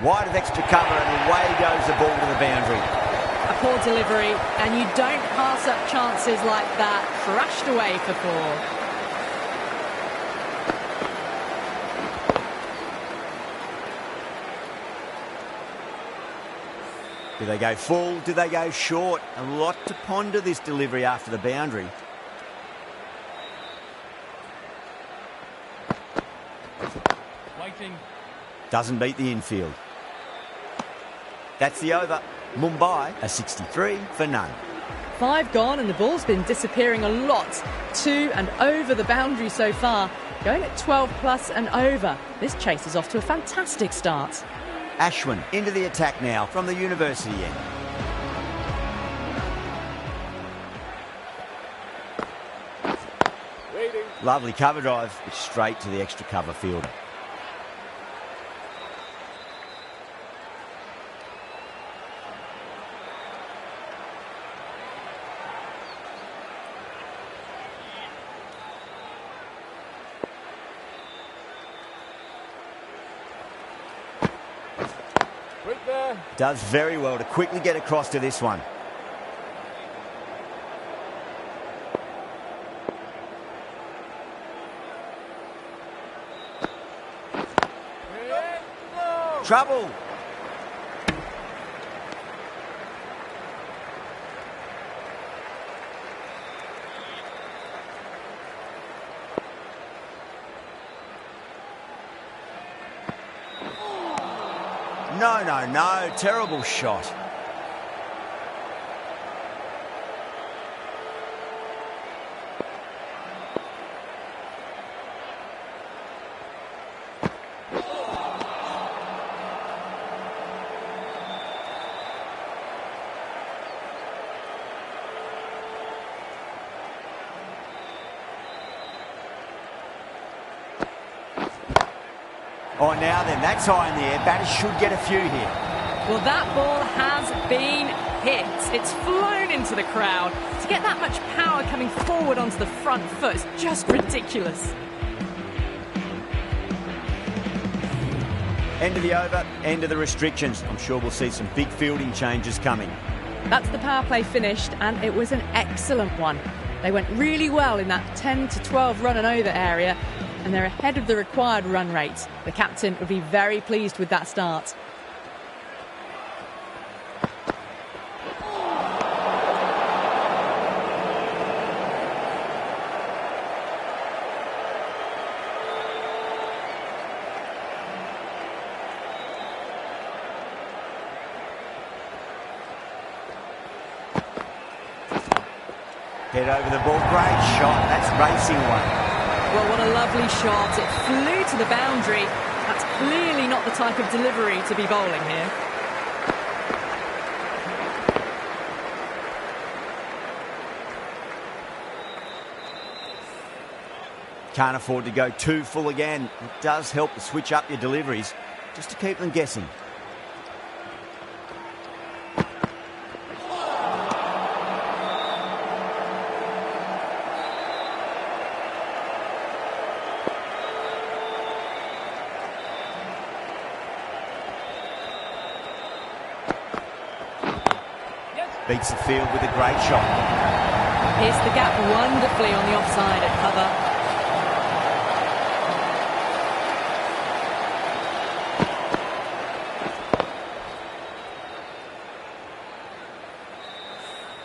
Wide of extra cover and away goes the ball to the boundary. A poor delivery, and you don't pass up chances like that. Thrashed away for 4. Do they go full? Do they go short? A lot to ponder this delivery after the boundary. Waiting. Doesn't beat the infield. That's the over. Mumbai a 63 for none. 5 gone, and the ball's been disappearing a lot to and over the boundary so far. Going at 12 plus and over. This chase is off to a fantastic start. Ashwin into the attack now from the university end. Waiting. Lovely cover drive, but straight to the extra cover fielder. Right there. Does very well to quickly get across to this one. Trouble. No. Terrible shot. Oh, now then, that's high in the air. Batters should get a few here. Well, that ball has been hit. It's flown into the crowd. To get that much power coming forward onto the front foot is just ridiculous. End of the over, end of the restrictions. I'm sure we'll see some big fielding changes coming. That's the power play finished, and it was an excellent one. They went really well in that 10 to 12 run and over area, and they're ahead of the required run rate. The captain would be very pleased with that start. Head over the ball, great shot. That's racing one. Well, what a lovely shot. It flew to the boundary. That's Clearly not the type of delivery to be bowling here. Can't afford to go too full again. It does help to switch up your deliveries, just to keep them guessing. Beats the field with a great shot. Pierced the gap wonderfully on the offside at cover.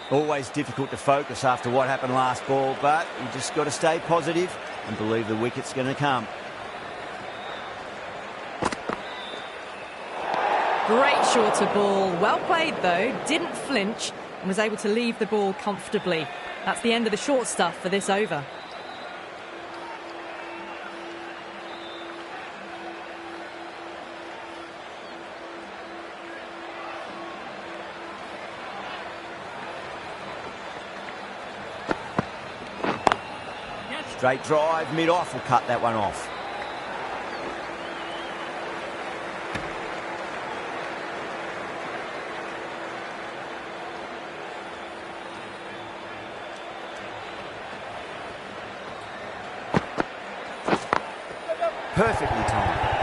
Always difficult to focus after what happened last ball, but you just got to stay positive and believe the wicket's going to come. Great shorter ball. Well played, though. Didn't flinch and was able to leave the ball comfortably. That's the end of the short stuff for this over. Straight drive, mid-off will cut that one off. Perfectly timed.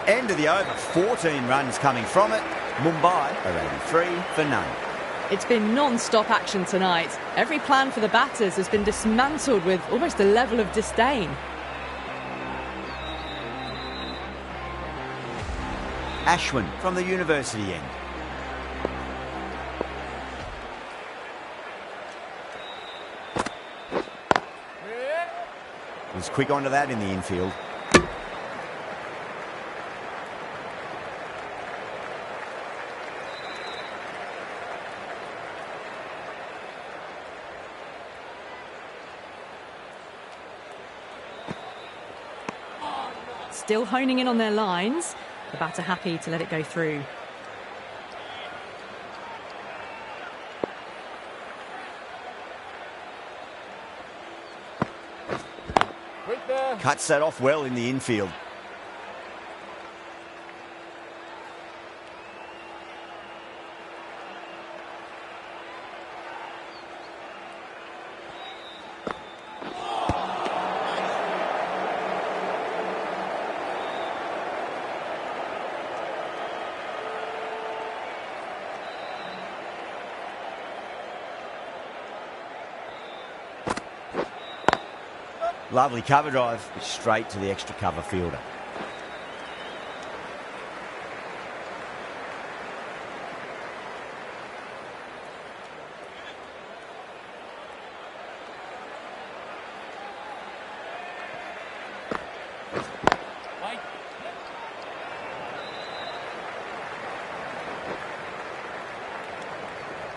End of the over, 14 runs coming from it. Mumbai are 83 for none. It's been non-stop action tonight. Every plan for the batters has been dismantled with almost a level of disdain. Ashwin from the university end. Was quick onto that in the infield. Still honing in on their lines. The batter happy to let it go through. Cuts that off well in the infield. Lovely cover drive, straight to the extra cover fielder.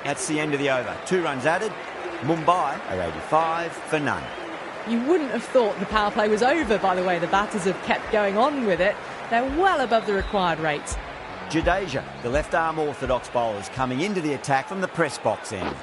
That's the end of the over. 2 runs added. Mumbai are 85 for none. You wouldn't have thought the power play was over by the way the batters have kept going on with it. They're well above the required rate. Jadeja, the left-arm orthodox bowler, is coming into the attack from the press box end.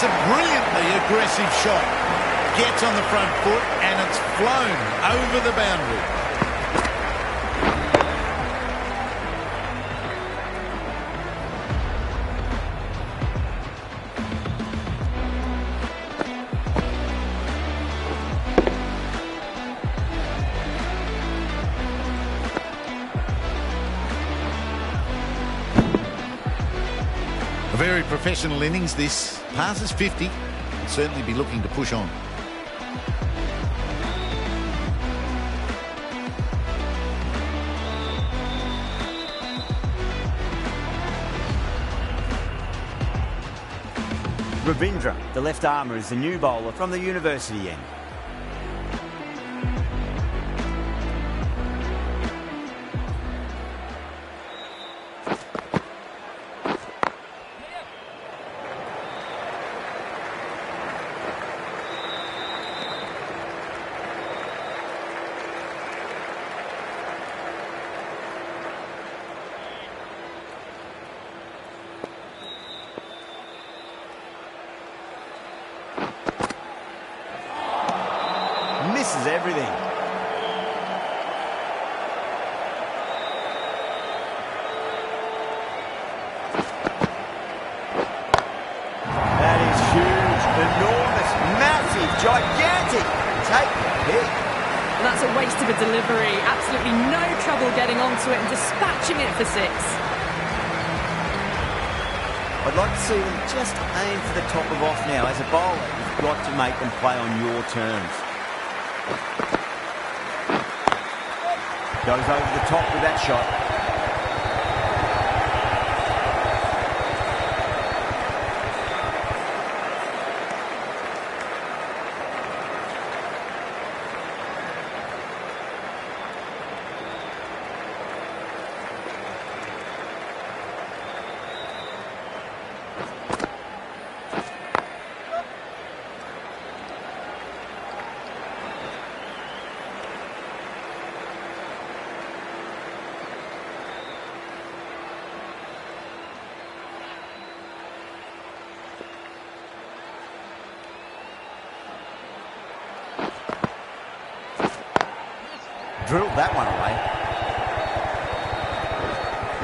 It's a brilliantly aggressive shot. Gets on the front foot and it's flown over the boundary. A very professional innings this. Passes 50. Will certainly be looking to push on. Ravindra, the left armour, is the new bowler from the university end. Misses everything. That is huge, enormous, massive, gigantic. Take the hit. And that's a waste of a delivery. Absolutely no trouble getting onto it and dispatching it for 6. I'd like to see them just aim for the top of off now. As a bowler, you've got to make them play on your terms. Goes over the top with that shot. Drilled that one away.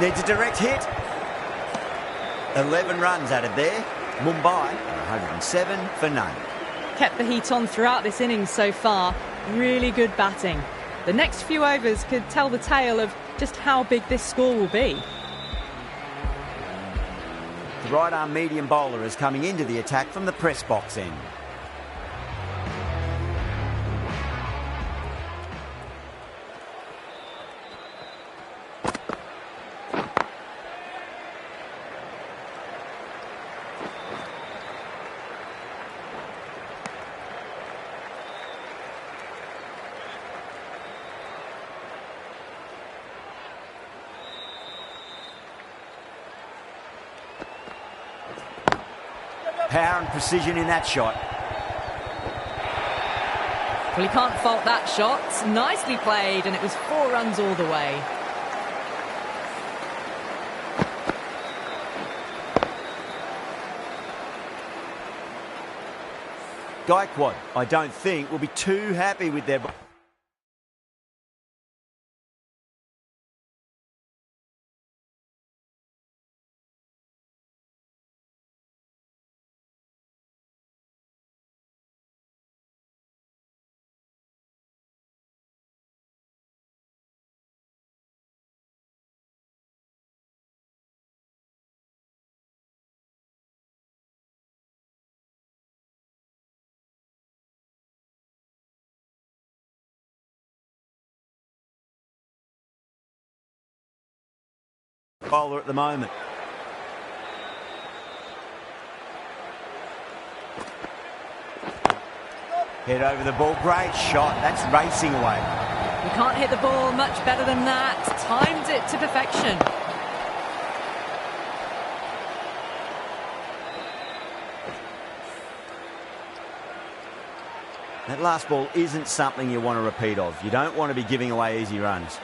Needs a direct hit. 11 runs added there. Mumbai, 107 for none. Kept the heat on throughout this innings so far. Really good batting. The next few overs could tell the tale of just how big this score will be. The right-arm medium bowler is coming into the attack from the press box end. Power and precision in that shot. Well, you can't fault that shot. Nicely played, and it was 4 runs all the way. Gaikwad, I don't think, will be too happy with their... bowler at the moment. Head over the ball, great shot, that's racing away. You can't hit the ball much better than that. Timed it to perfection. That last ball isn't something you want to repeat of. You don't want to be giving away easy runs.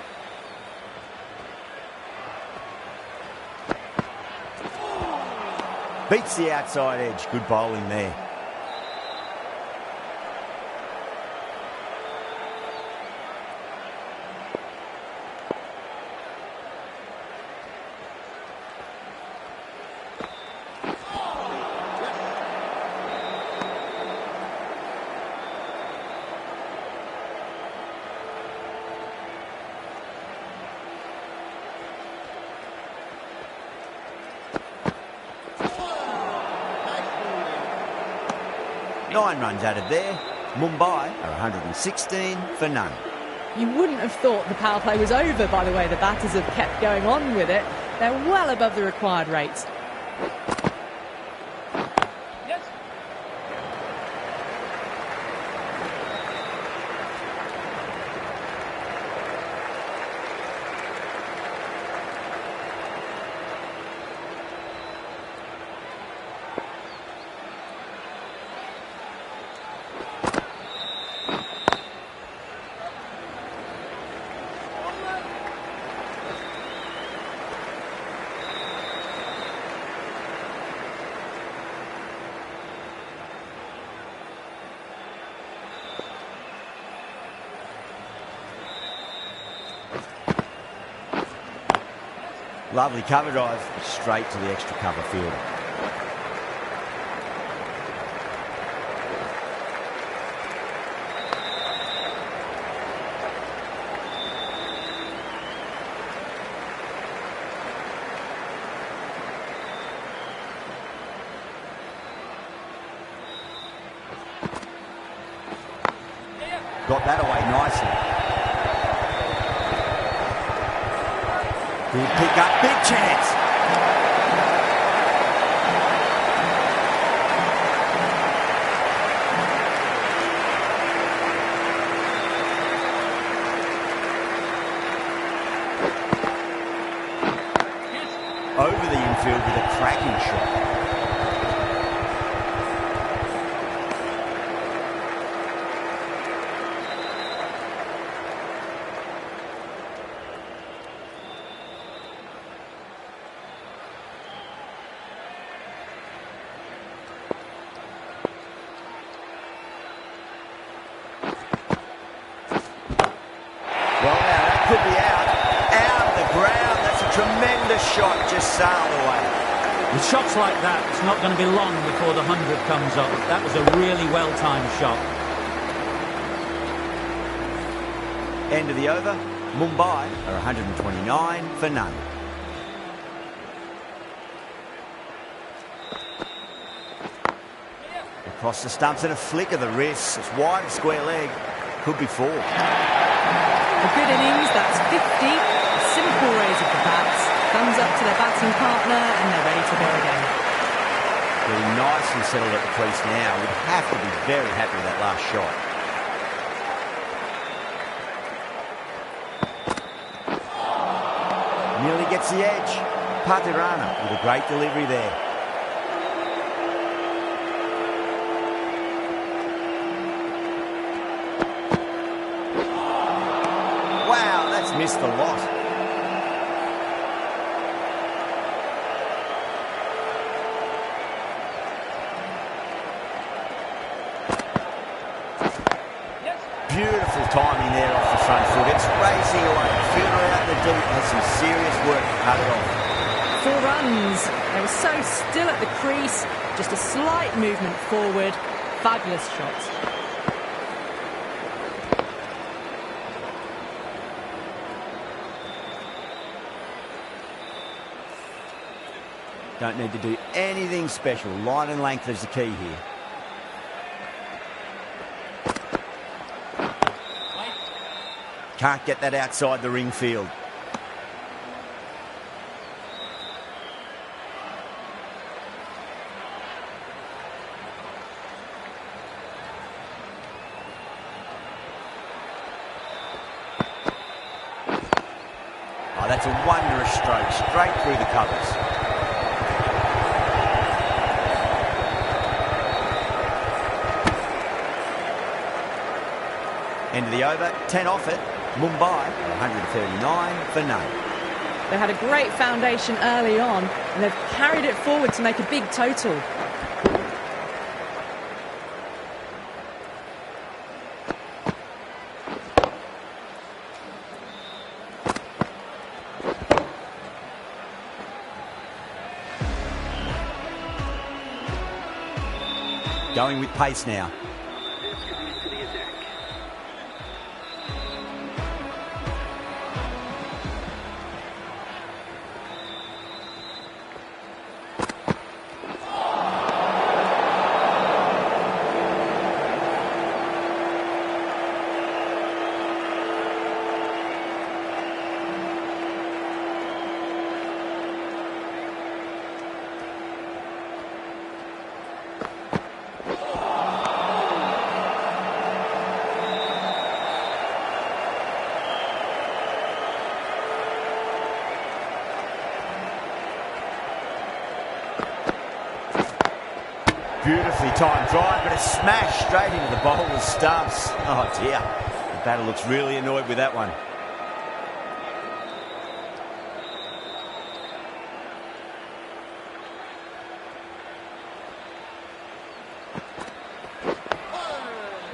Beats the outside edge. Good bowling there. Nine runs added there. Mumbai are 116 for none. You wouldn't have thought the power play was over by the way the batters have kept going on with it. They're well above the required rates. Lovely cover drive straight to the extra cover field. Got that away nicely. Good pick up, big chance. Over the infield with a cracking shot. Well, now that could be out of the ground. That's a tremendous shot, just sailed away. With shots like that, it's not going to be long before the 100 comes up. That was a really well-timed shot. End of the over. Mumbai are 129 for none. Across the stumps and a flick of the wrist. It's wide, square leg. Could be four. A good innings, that's 50. A simple raise of the bats. Thumbs up to their batting partner and they're ready to go again. Really nicely settled at the crease now. Would have to be very happy with that last shot. Nearly gets the edge. Patirana with a great delivery there. Wow, that's missed a lot. Beautiful timing there off the front foot. It's racing away. Fielder out the deep has some serious work to cut it off. 4 runs. They were so still at the crease. Just a slight movement forward. Fabulous shots. Don't need to do anything special. Line and length is the key here. Can't get that outside the ring field. Oh, that's a wondrous stroke, straight through the covers. End of the over, 10 off it. Mumbai, 139 for none. They had a great foundation early on, and they've carried it forward to make a big total. Going with pace now. Beautifully timed drive, but a smash straight into the bowler's stumps. Oh dear, the batter looks really annoyed with that one.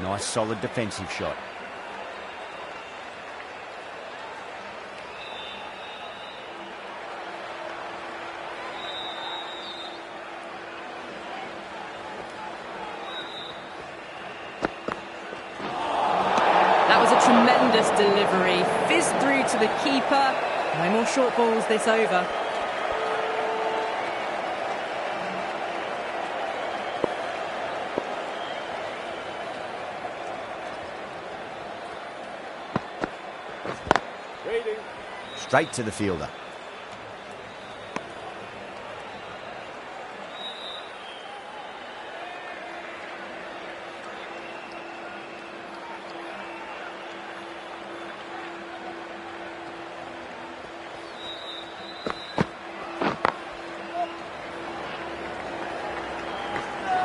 Nice solid defensive shot. Tremendous delivery, fizzed through to the keeper. No more short balls this over. Straight to the fielder.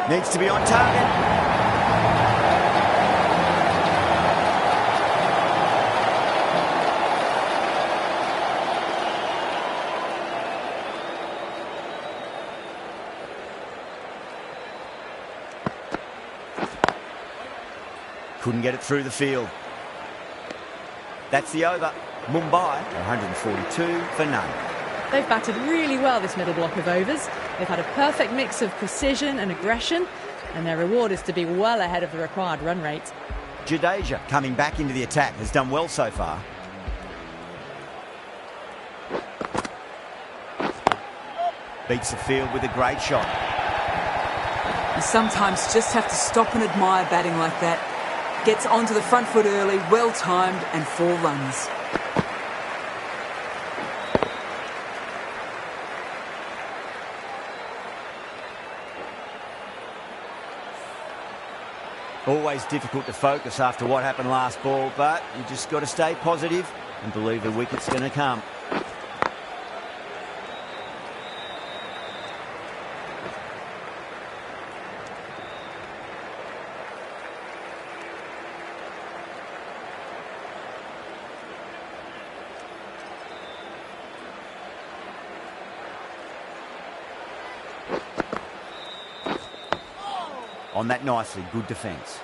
Needs to be on target. Couldn't get it through the field. That's the over. Mumbai, 142 for none. They've batted really well this middle block of overs. They've had a perfect mix of precision and aggression, and their reward is to be well ahead of the required run rate. Jadeja, coming back into the attack, has done well so far. Beats the field with a great shot. You sometimes just have to stop and admire batting like that. Gets onto the front foot early, well timed, and 4 runs. Always difficult to focus after what happened last ball, but you just got to stay positive and believe the wicket's going to come. On that nicely, good defence.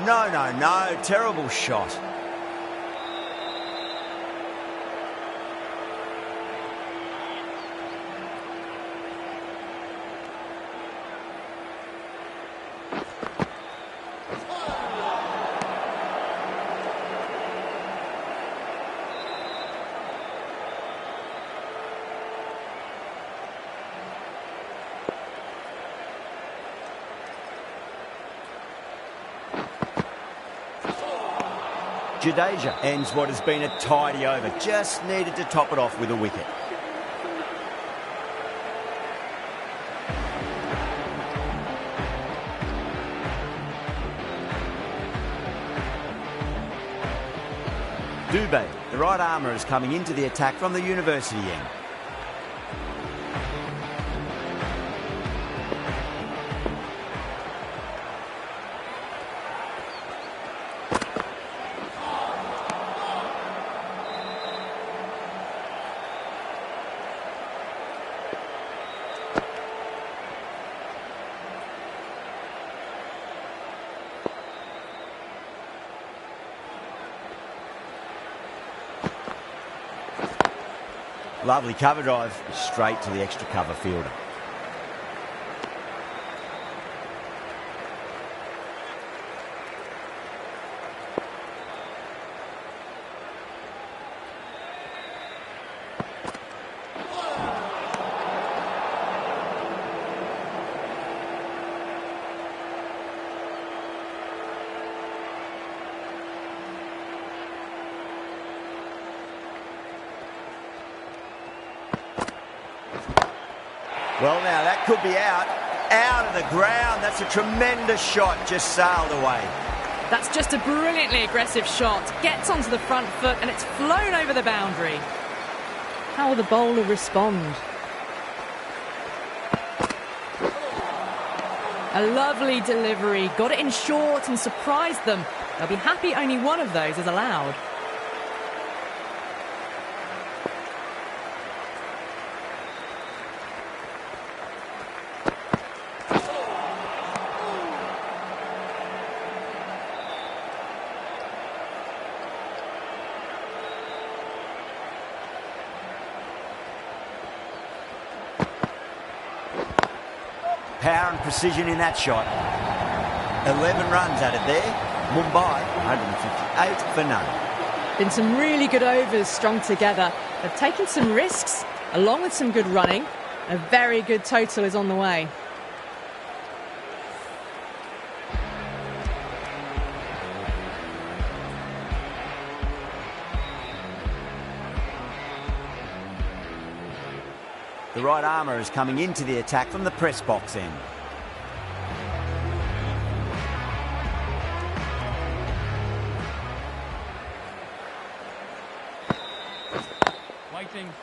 No, terrible shot. Jadeja ends what has been a tidy over. Just needed to top it off with a wicket. Dubé, the right armour, is coming into the attack from the university end. Lovely cover drive, straight to the extra cover fielder. Well, now that could be out of the ground. That's a tremendous shot, just sailed away. That's just a brilliantly aggressive shot. Gets onto the front foot and it's flown over the boundary. How will the bowler respond? A lovely delivery. Got it in short and surprised them. They'll be happy only one of those is allowed. Power and precision in that shot. 11 runs added there. Mumbai, 158 for none. Been some really good overs strung together. They've taken some risks, along with some good running. A very good total is on the way. The right armour is coming into the attack from the press box end. Waiting.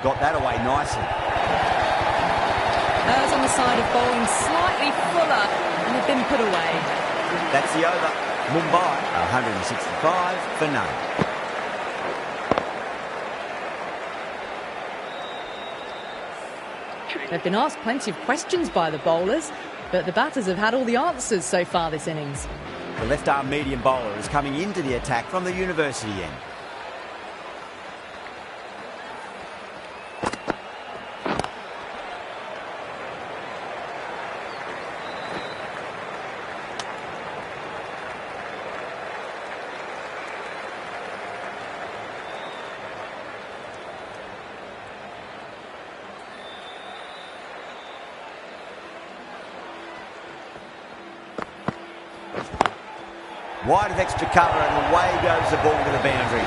Got that away nicely. Hers on the side of bowling slightly fuller and had been put away. That's the over. Mumbai, 165 for none. They've been asked plenty of questions by the bowlers, but the batters have had all the answers so far this innings. The left-arm medium bowler is coming into the attack from the university end. Wide of extra cover, and away goes the ball to the boundary.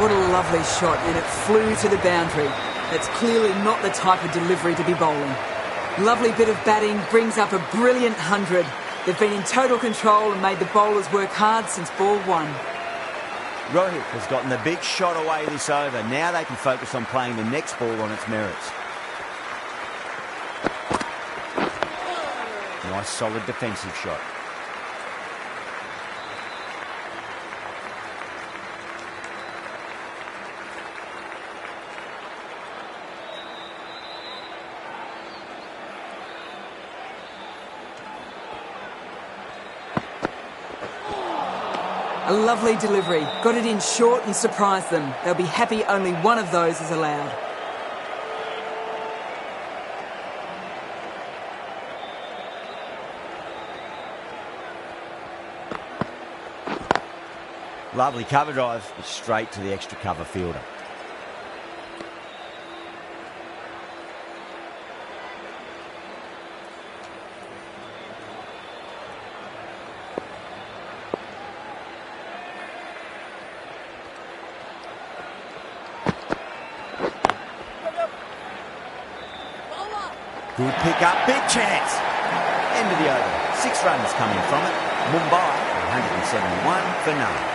What a lovely shot, and it flew to the boundary. That's clearly not the type of delivery to be bowling. Lovely bit of batting, brings up a brilliant 100. They've been in total control and made the bowlers work hard since ball one. Rohit has gotten the big shot away this over. Now they can focus on playing the next ball on its merits. Nice solid defensive shot. A lovely delivery. Got it in short and surprised them. They'll be happy only one of those is allowed. Lovely cover drive, straight to the extra cover fielder. Good pick up, big chance. End of the over. 6 runs coming from it. Mumbai, 171 for none.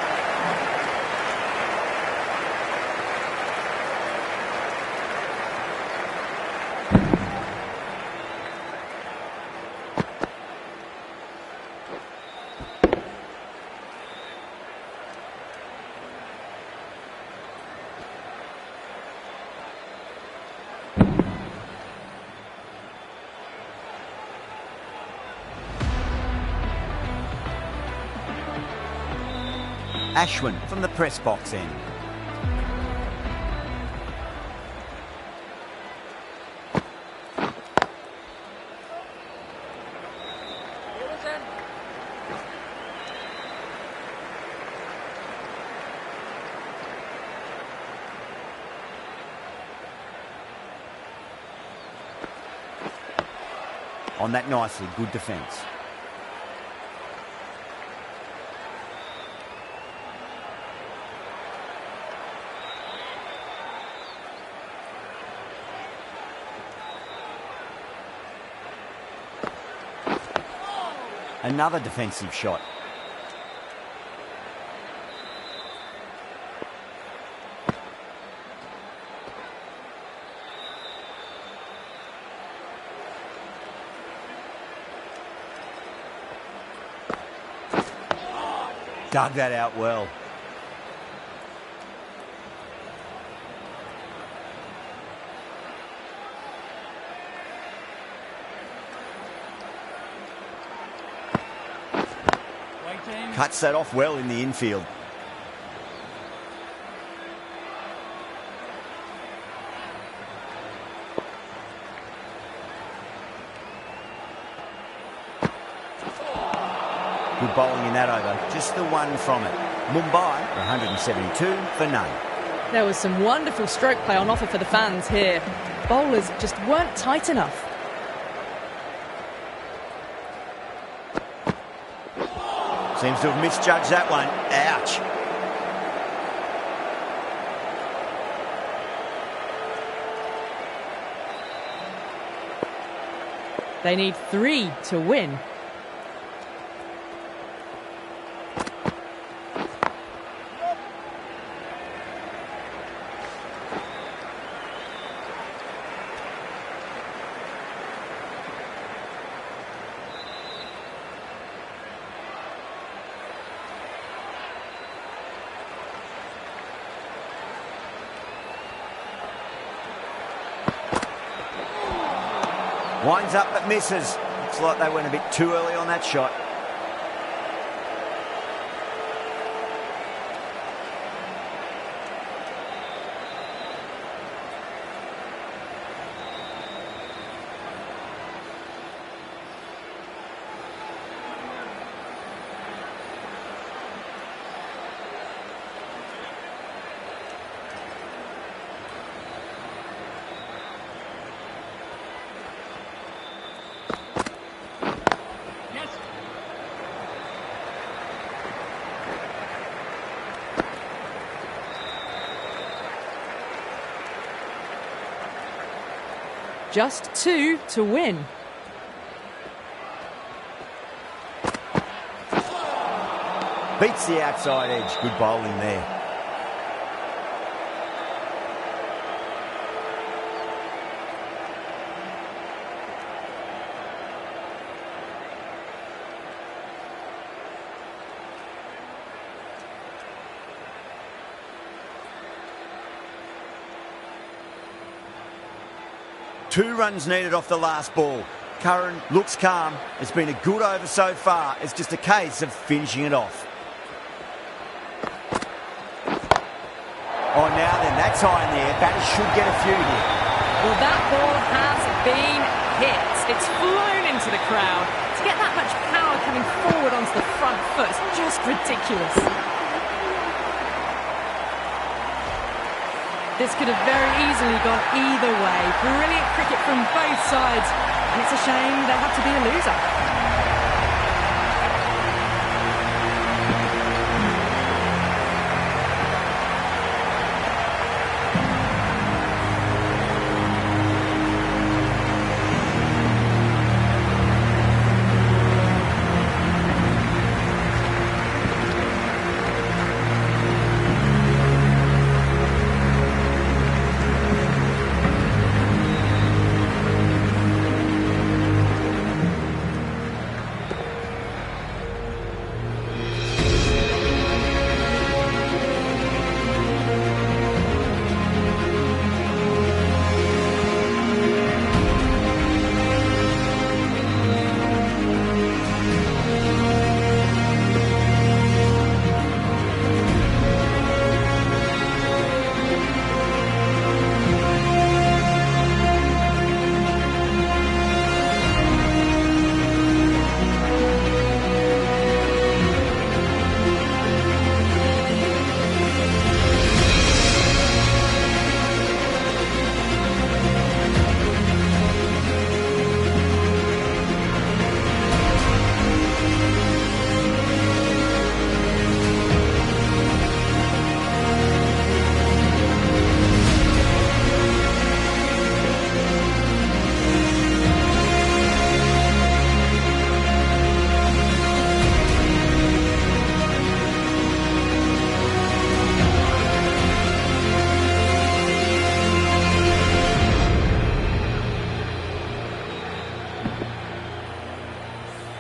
Ashwin from the press box end. On that nicely, good defence. Another defensive shot. Dug that out well. Cuts that off well in the infield. Good bowling in that over. Just the one from it. Mumbai, 172 for none. There was some wonderful stroke play on offer for the fans here. Bowlers just weren't tight enough. Seems to have misjudged that one. Ouch. They need 3 to win. Winds up but misses. Looks like they went a bit too early on that shot. Just 2 to win. Beats the outside edge. Good bowling there. Two runs needed off the last ball. Curran looks calm. It's been a good over so far. It's just a case of finishing it off. Oh, now then, that's high in the air. Batters should get a few here. Well, that ball has been hit. It's flown into the crowd. To get that much power coming forward onto the front foot is just ridiculous. This could have very easily gone either way. Brilliant cricket from both sides. And it's a shame there had to be a loser.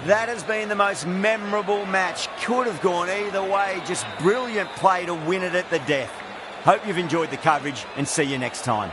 That has been the most memorable match. Could have gone either way. Just brilliant play to win it at the death. Hope you've enjoyed the coverage and see you next time.